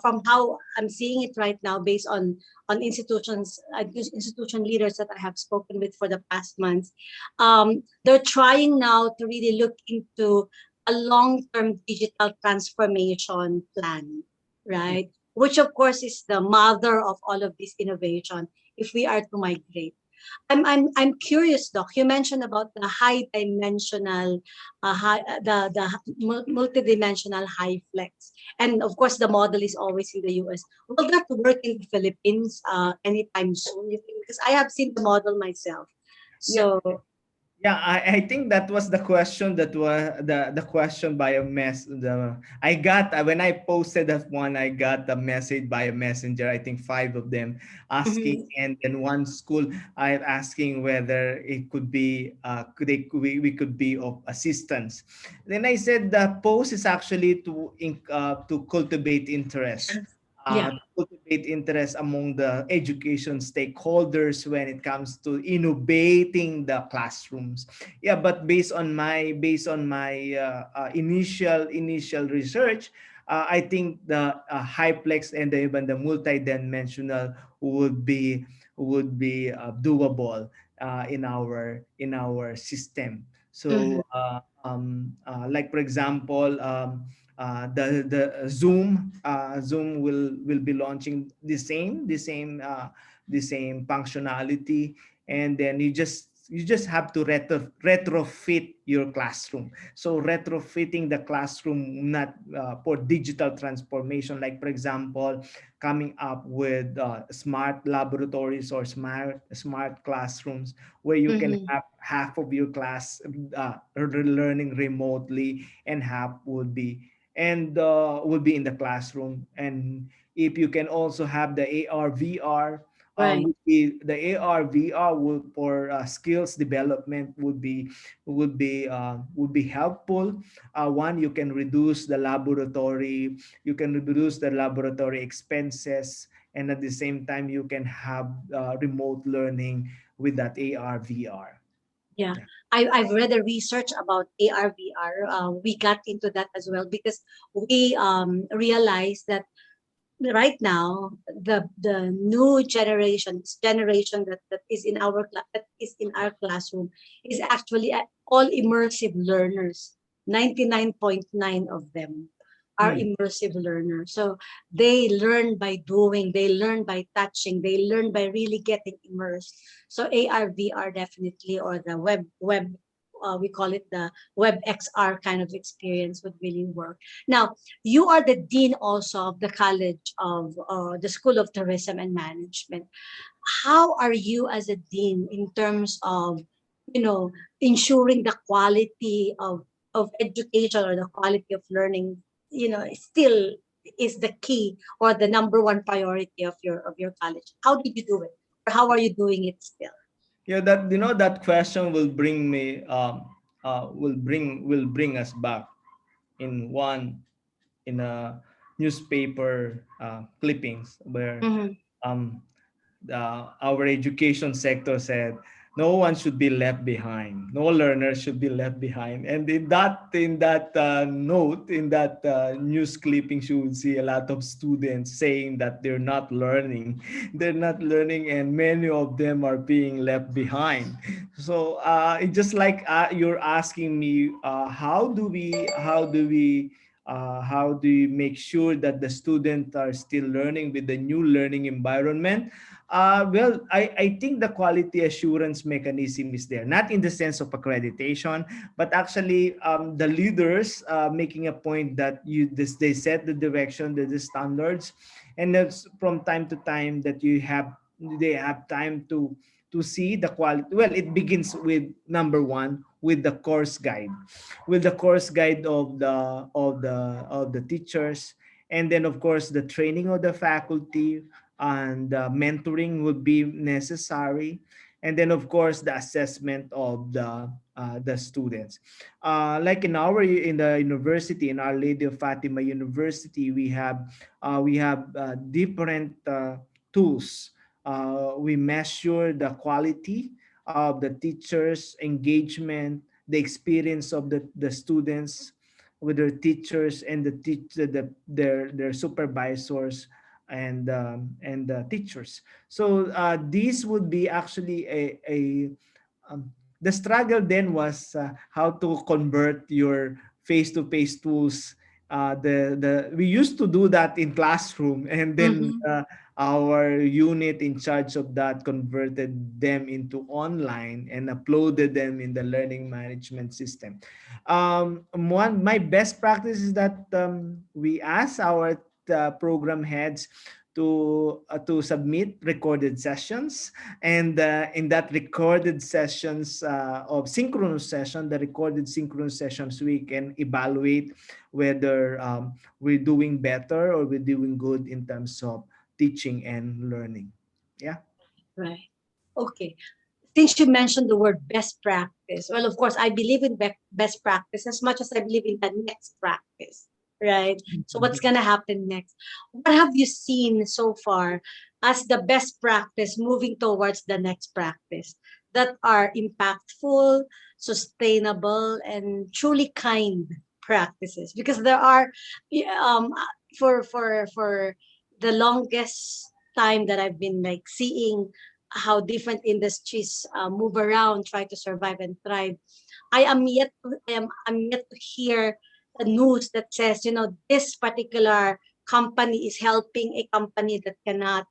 from how I'm seeing it right now, based on institutions, institution leaders that I have spoken with for the past months, they're trying now to really look into a long-term digital transformation plan, right? Which of course is the mother of all of this innovation if we are to migrate. I'm curious, Doc. You mentioned about the high dimensional, multidimensional high flex, and of course the model is always in the U.S. Will that work in the Philippines anytime soon? You think? Because I have seen the model myself. Yeah. So. Yeah, I think that was the question, that was the question by a I got when I posted that one, I got a message by a messenger, I think five of them asking, Mhm. and then one school I asking whether it could be we could be of assistance. Then I said the post is actually to cultivate interest, Yeah. cultivate interest among the education stakeholders when it comes to innovating the classrooms. Yeah, but based on my initial research, I think the hyplex and even the multidimensional would be doable in our system. Mhm. So like for example, the Zoom will be launching the same functionality, and then you just have to retrofit your classroom. So retrofitting the classroom, not for digital transformation, like for example coming up with smart laboratories or smart classrooms where you can Mhm. have half of your class learning remotely, and half would be in the classroom. And if you can also have the AR VR, Right. the AR VR for skills development would be helpful. One, you can reduce the laboratory expenses, and at the same time you can have remote learning with that AR VR. Yeah, Yeah. I've read a research about AR VR. We got into that as well because we realized that right now the new generation that is in our classroom is actually all immersive learners. 99.9 of them are Mm. immersive learners. So they learn by doing, they learn by touching, they learn by really getting immersed. So AR VR definitely, or the web we call it the web XR kind of experience would really work. Now, you are the dean also of the College of the School of Tourism and Management. How are you as a dean in terms of, you know, ensuring the quality of education or the quality of learning, still is the key or the number one priority of your college? How did you do it? Or how are you doing it still? Yeah, that question will bring us back in one in a newspaper clippings where Mhm. um, our education sector said no one should be left behind, no learner should be left behind. And in that note, in that news clippings, you would see a lot of students saying that they're not learning, they're not learning, and many of them are being left behind. So it's just like you're asking me, how do we make sure that the students are still learning with the new learning environment? Well, I think the quality assurance mechanism is there, not in the sense of accreditation, but actually the leaders making a point that they set the direction, the standards, and that's from time to time that they have time to see the quality. Well, it begins with number one, with the course guide, of the teachers, and then of course the training of the faculty, and mentoring would be necessary, and then of course the assessment of the students. Like in the university, in Our Lady of Fatima University, we have different tools. We measure the quality of the teachers' engagement, the experience of the students with their teachers, and their supervisors, and the teachers. So this would be actually the struggle then was how to convert your face-to-face tools. We used to do that in classroom, and then Mhm. our unit in charge of that converted them into online and uploaded them in the learning management system. One my best practice is that we ask our program heads to submit recorded sessions, and in that recorded sessions of synchronous session, the recorded synchronous sessions, we can evaluate whether we're doing better or we're doing good in terms of teaching and learning. Yeah. Right. Okay. Since you mentioned the word best practice, well, of course, I believe in best practice as much as I believe in the next practice, right? So, what's going to happen next? What have you seen so far as the best practice moving towards the next practice that are impactful, sustainable, and truly kind practices? Because there are, for the longest time that I've been like seeing how different industries move around, try to survive and thrive. I'm yet to hear the news that says, this particular company is helping a company that cannot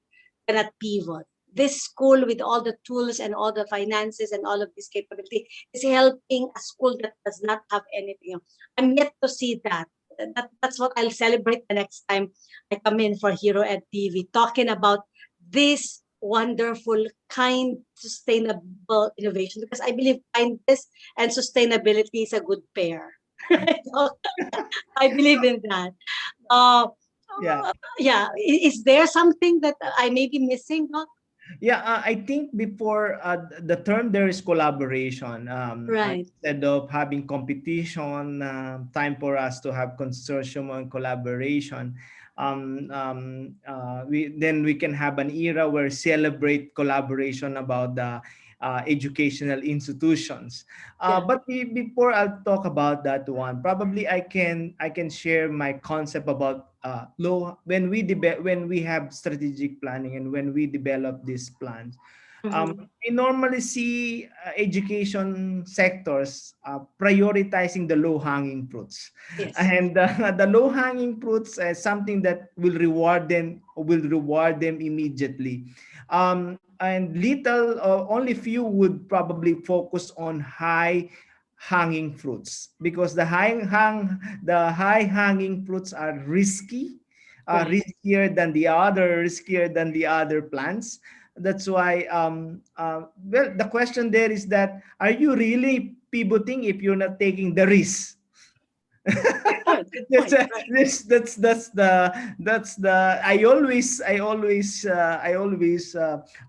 pivot. This school with all the tools and all the finances and all of this capability is helping a school that does not have anything. I'm yet to see that. That's what I'll celebrate the next time I come in for Hero Ed TV, talking about this wonderful, kind, sustainable innovation, because I believe kindness and sustainability is a good pair. So, I believe in that. Uh, Yeah. yeah, is there something that I may be missing? Doc? Yeah, I think before the term there is collaboration. Right. Instead of having competition, time for us to have consortium and collaboration. We can have an era where celebrate collaboration about the educational institutions. Yeah. Before I'll talk about that one, probably I can share my concept about low when we have strategic planning and when we develop these plans. Mhm. I normally see education sectors prioritizing the low-hanging fruits, Yes. and the low-hanging fruits is something that will reward them immediately, and only few would probably focus on high hanging fruits, because the high hanging fruits are Right. riskier than the other plants. That's why well, the question there is that, are you really pivoting if you're not taking the risk? good That's point. Right. the I always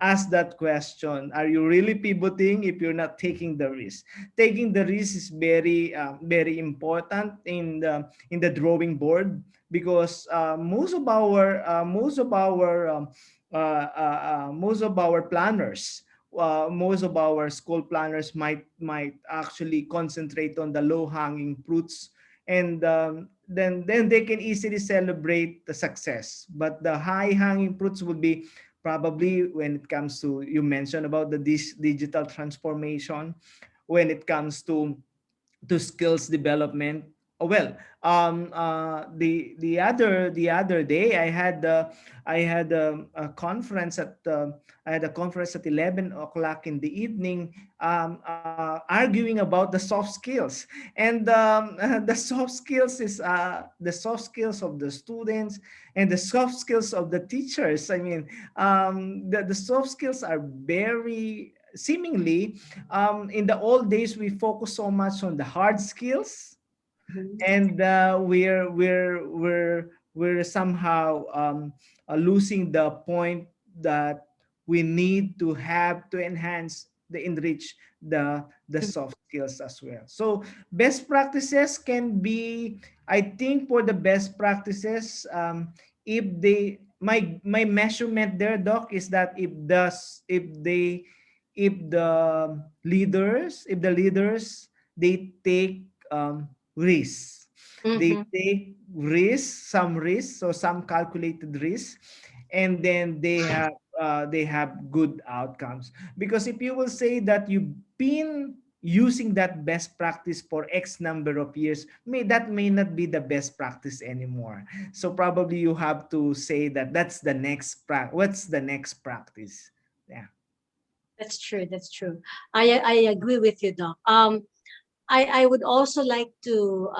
ask that question. Are you really pivoting if you're not taking the risk? Taking the risk is very important in the drawing board, because most of our planners, most of our school planners might actually concentrate on the low hanging fruits, and then they can easily celebrate the success. But the high hanging fruits would be probably when it comes to, you mentioned about the digital transformation, when it comes to skills development. Oh, well, the other day I had a conference I had a conference at 11 o'clock in the evening, arguing about the soft skills. And the soft skills of the students and the soft skills of the teachers. I mean, the soft skills are very seemingly, in the old days we focus so much on the hard skills, Mhm. and we're somehow losing the point that we need to have to enhance the enrich the soft skills as well. So best practices can be, I think, for the best practices, if they my measurement there, Doc, is that if the leaders they take risks. They Mhm. take risks, some risks, so some calculated risks, and then they have good outcomes. Because if you will say that you've been using that best practice for X number of years, may not be the best practice anymore. So probably you have to say that what's the next practice? Yeah. That's true. That's true. I agree with you, Doc. I would also like to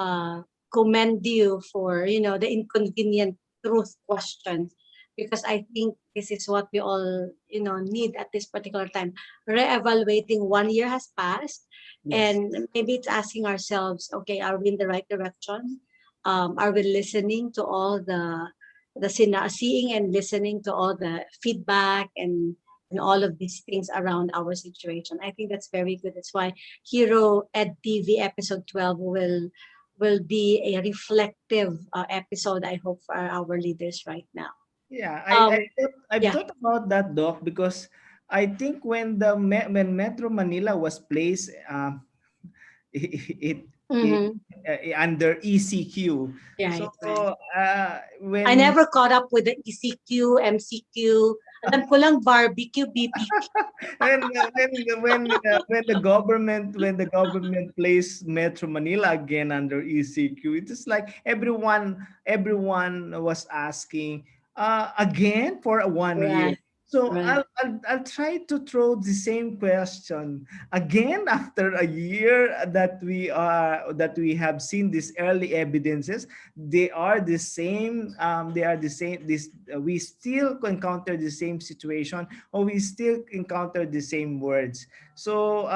commend you for, the inconvenient truth question, because I think this is what we all, need at this particular time. Reevaluating, 1 year has passed, Yes. and maybe it's asking ourselves, okay, are we in the right direction? Are we listening to all seeing and listening to all the feedback and all of these things around our situation? I think that's very good. That's why Hero Ed TV episode 12 will be a reflective episode, I hope, for our leaders right now. Yeah, Um, I've yeah. thought about that, Doc, because I think when Metro Manila was placed, it, it Mm-hmm. under ECQ. So Right, right. I when never caught up with the ECQ, MCQ. Alam ko lang barbecue, BBQ. when the government placed Metro Manila again under ECQ, it is like everyone was asking, again for 1 year. Right, So right. I'll try to throw the same question again after a year that we have seen these early evidences. They are the same. We still encounter the same situation, or we still encounter the same words. So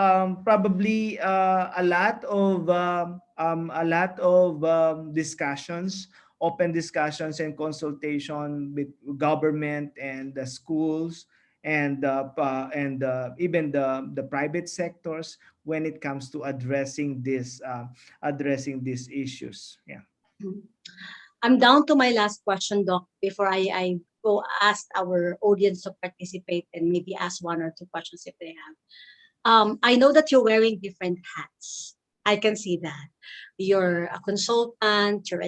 probably a lot of discussions, open discussions and consultation with government and the schools, and even the private sectors, when it comes to addressing these issues. Yeah. Mhm. I'm down to my last question, Doc, before I go ask our audience to participate and maybe ask one or two questions if they have. I know that you're wearing different hats. I can see that. You're a consultant, you're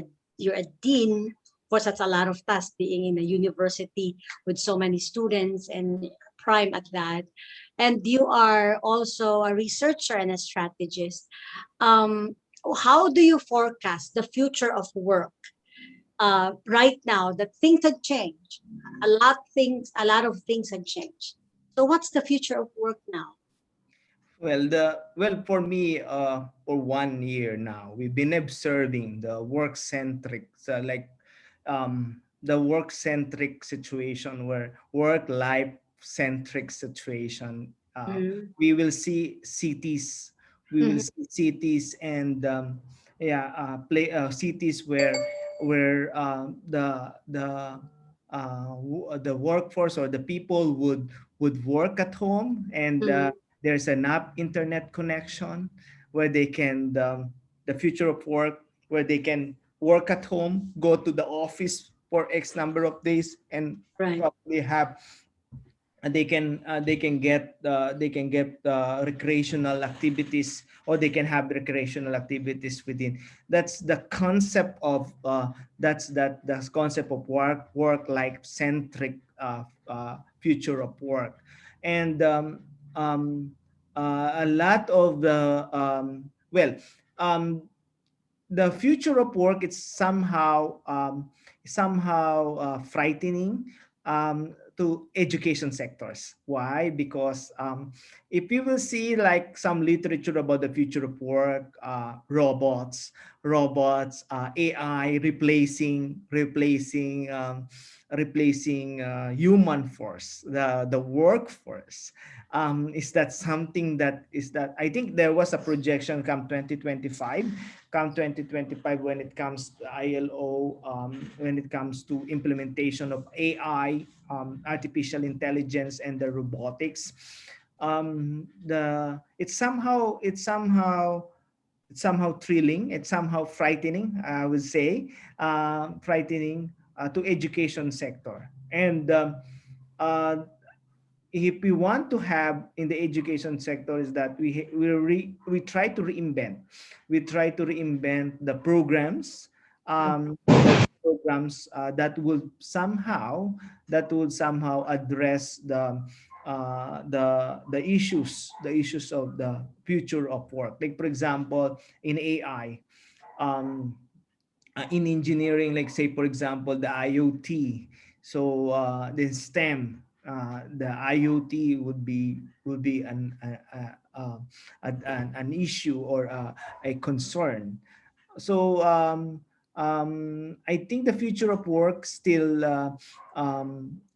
a dean. Of course, that's a lot of tasks being in a university with so many students and prime at that. And you are also a researcher and a strategist. Um, how do you forecast the future of work right now that things have changed? A lot of things have changed. So what's the future of work now? Well, for me, for 1 year now, we've been observing the work centric situation, where work life centric situation. Mm-hmm. We will see cities, and cities where the workforce or the people would work at home, and Mm, there's enough internet connection where they can the future of work, where they can work at home, go to the office for X number of days, and right. probably have they can get recreational activities, or they can have recreational activities within. That's the concept of the concept of work like centric future of work. And um, a lot of the um, the future of work is somehow frightening to education sectors. Why? Because if you will see like some literature about the future of work, robots, AI replacing human force, the workforce. Is that something that is that I think there was a projection come 2025, when it comes to ILO, when it comes to implementation of AI, artificial intelligence, and the robotics. The it's somehow thrilling, it's somehow frightening, I would say, frightening to education sector. And uh, if we want to have in the education sector is that we try to reinvent the programs, that would somehow address the issues of the future of work, like for example in AI, um, in engineering, like say for example the IoT. So the STEM, the IoT would be an issue or a concern. So I think the future of work still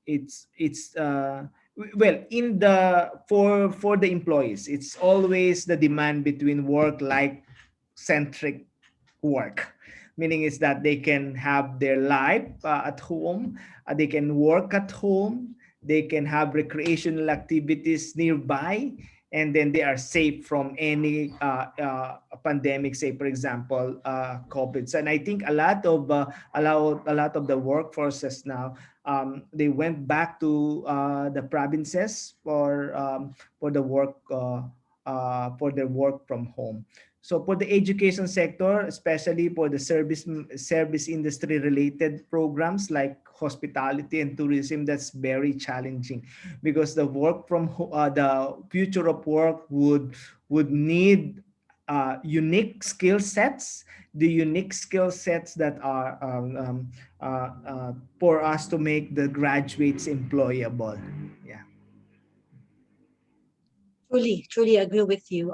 it's well, in the for the employees, it's always the demand between work like centric work, meaning is that they can have their life at home, they can work at home, they can have recreational activities nearby, and then they are safe from any pandemic, say for example COVID. And I think a lot of the workforces now, they went back to the provinces for the work for their work from home. So for the education sector, especially for the service industry related programs like hospitality and tourism, that's very challenging, because the future of work would need unique skill sets, the unique skill sets that are for us to make the graduates employable. Yeah. Truly agree with you.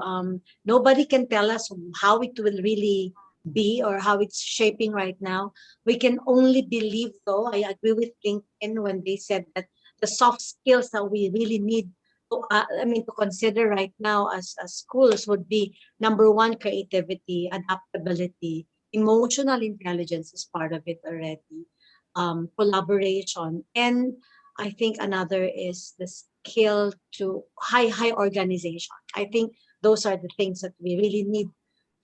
Nobody can tell us how it will really be or how it's shaping right now. We can only believe, though. I agree with LinkedIn when they said that the soft skills that we really need to consider right now as schools would be number one, creativity, adaptability, emotional intelligence is part of it already, collaboration, and I think another is the skill to high organization. I think those are the things that we really need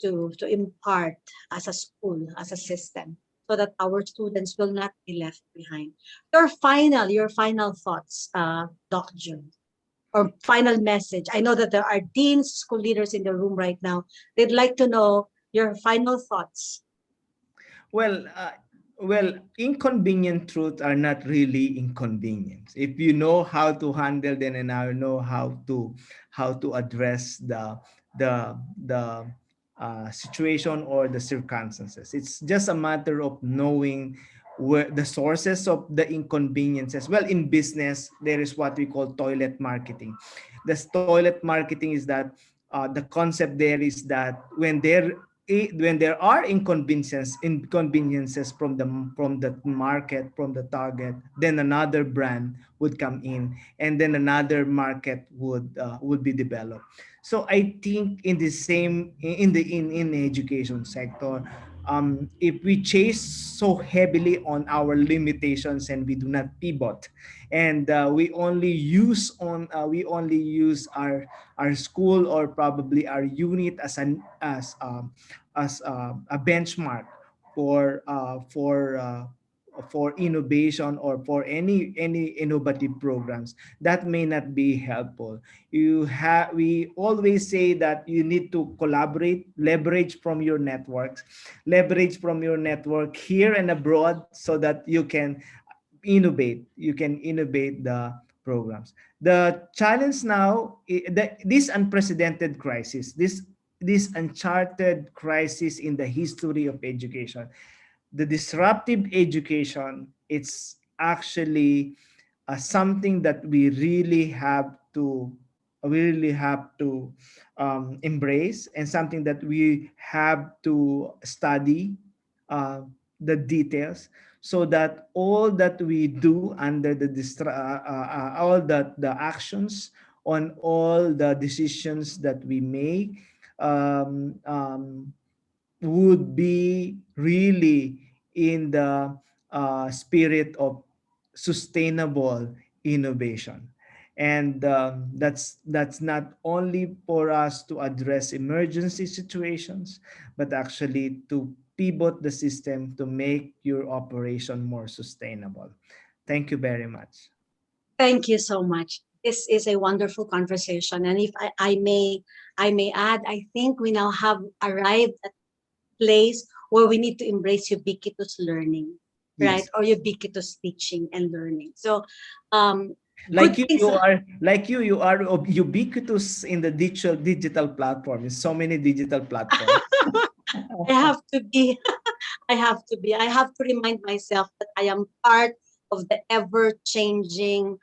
to impart as a school, as a system, so that our students will not be left behind. Your final thoughts, Doc June, or final message. I know that there are deans, school leaders in the room right now. They'd like to know your final thoughts. Well, inconvenient truths are not really inconvenience. If you know how to handle them, and now know how to address the situation or the circumstances. It's just a matter of knowing where the sources of the inconveniences. Well, in business, there is what we call toilet marketing. The toilet marketing is that the concept there is that when there when there are inconveniences from the market, from the target, then another brand would come in, and then another market would be developed. So I think in the same in the education sector, if we chase so heavily on our limitations and we do not pivot, and we only use our school or probably our unit as a benchmark for for innovation or for any innovative programs, that may not be helpful. We always say that you need to collaborate, leverage from your network here and abroad, so that you can innovate the programs. The challenge now, this unprecedented crisis, this uncharted crisis in the history of education, the disruptive education, it's actually something that we really have to embrace, and something that we have to study uh, the details, so that all that we do under all that the actions on all the decisions that we make um, um, would be really in the spirit of sustainable innovation. And that's not only for us to address emergency situations, but actually to pivot the system to make your operation more sustainable. Thank you very much. Thank you so much. This is a wonderful conversation. And if I may add, I think we now have arrived at a place where we need to embrace ubiquitous learning, right? Yes. Or ubiquitous teaching and learning. So good Like you, things. you are ubiquitous in the digital platform. In so many digital platforms. I have to be, I have to remind myself that I am part of the ever changing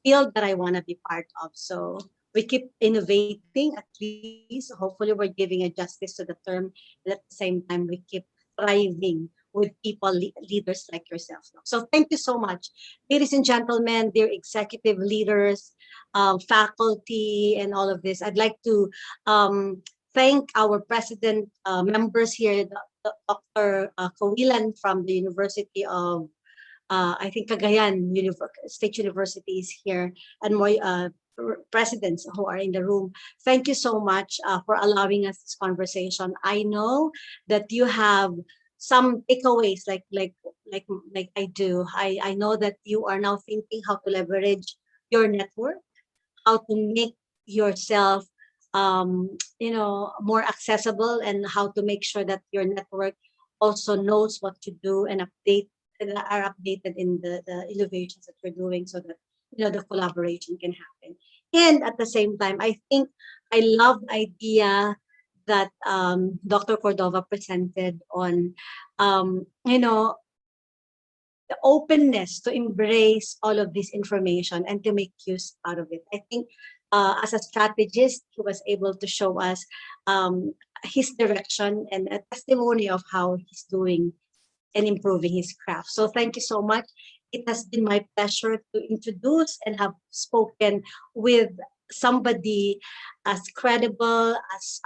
field that I want to be part of. So we keep innovating, at least. Hopefully, we're giving a justice to the term. And at the same time, we keep thriving with people, leaders like yourself. So thank you so much. Ladies and gentlemen, dear executive leaders, faculty, and all of this, I'd like to thank our president members here, Dr. Kawilan from the University of, I think Cagayan State University is here, and more presidents who are in the room. Thank you so much for allowing us this conversation. I know that you have some takeaways like I do. I know that you are now thinking how to leverage your network, how to make yourself more accessible, and how to make sure that your network also knows what to do and are updated in the innovations that you're doing, so that the collaboration can happen. And at the same time, I think I love the idea that Dr. Cordova presented on the openness to embrace all of this information and to make use out of it. I think as a strategist, he was able to show us his direction and a testimony of how he's doing and improving his craft. So thank you so much. It has been my pleasure to introduce and have spoken with somebody as credible, as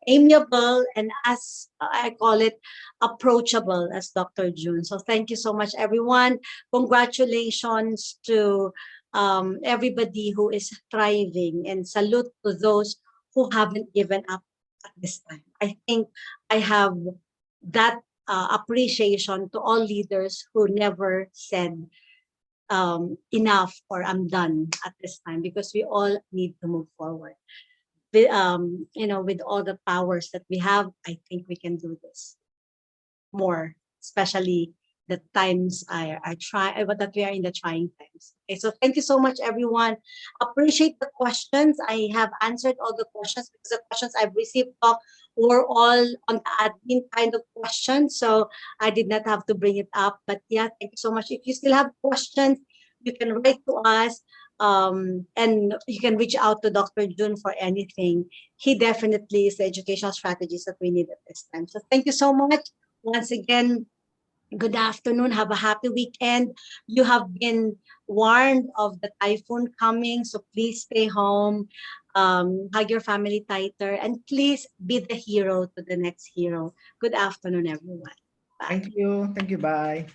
amiable, and as I call it, approachable as Dr. June. So thank you so much, everyone. Congratulations to everybody who is thriving, and salute to those who haven't given up at this time. I think I have that appreciation to all leaders who never said enough or I'm done at this time, because we all need to move forward. With all the powers that we have, I think we can do this more, especially the times that we are in the trying times. Okay, so thank you so much, everyone. Appreciate the questions. I have answered all the questions, because the questions I've received were all on the admin kind of questions, so I did not have to bring it up. But yeah, thank you so much. If you still have questions, you can write to us. And you can reach out to Dr. Jun for anything. He definitely is the educational strategist that we need at this time. So thank you so much. Once again, good afternoon. Have a happy weekend. You have been warned of the typhoon coming, so please stay home. Hug your family tighter, and please be the hero to the next hero. Good afternoon, everyone. Bye. Thank you. Thank you. Bye.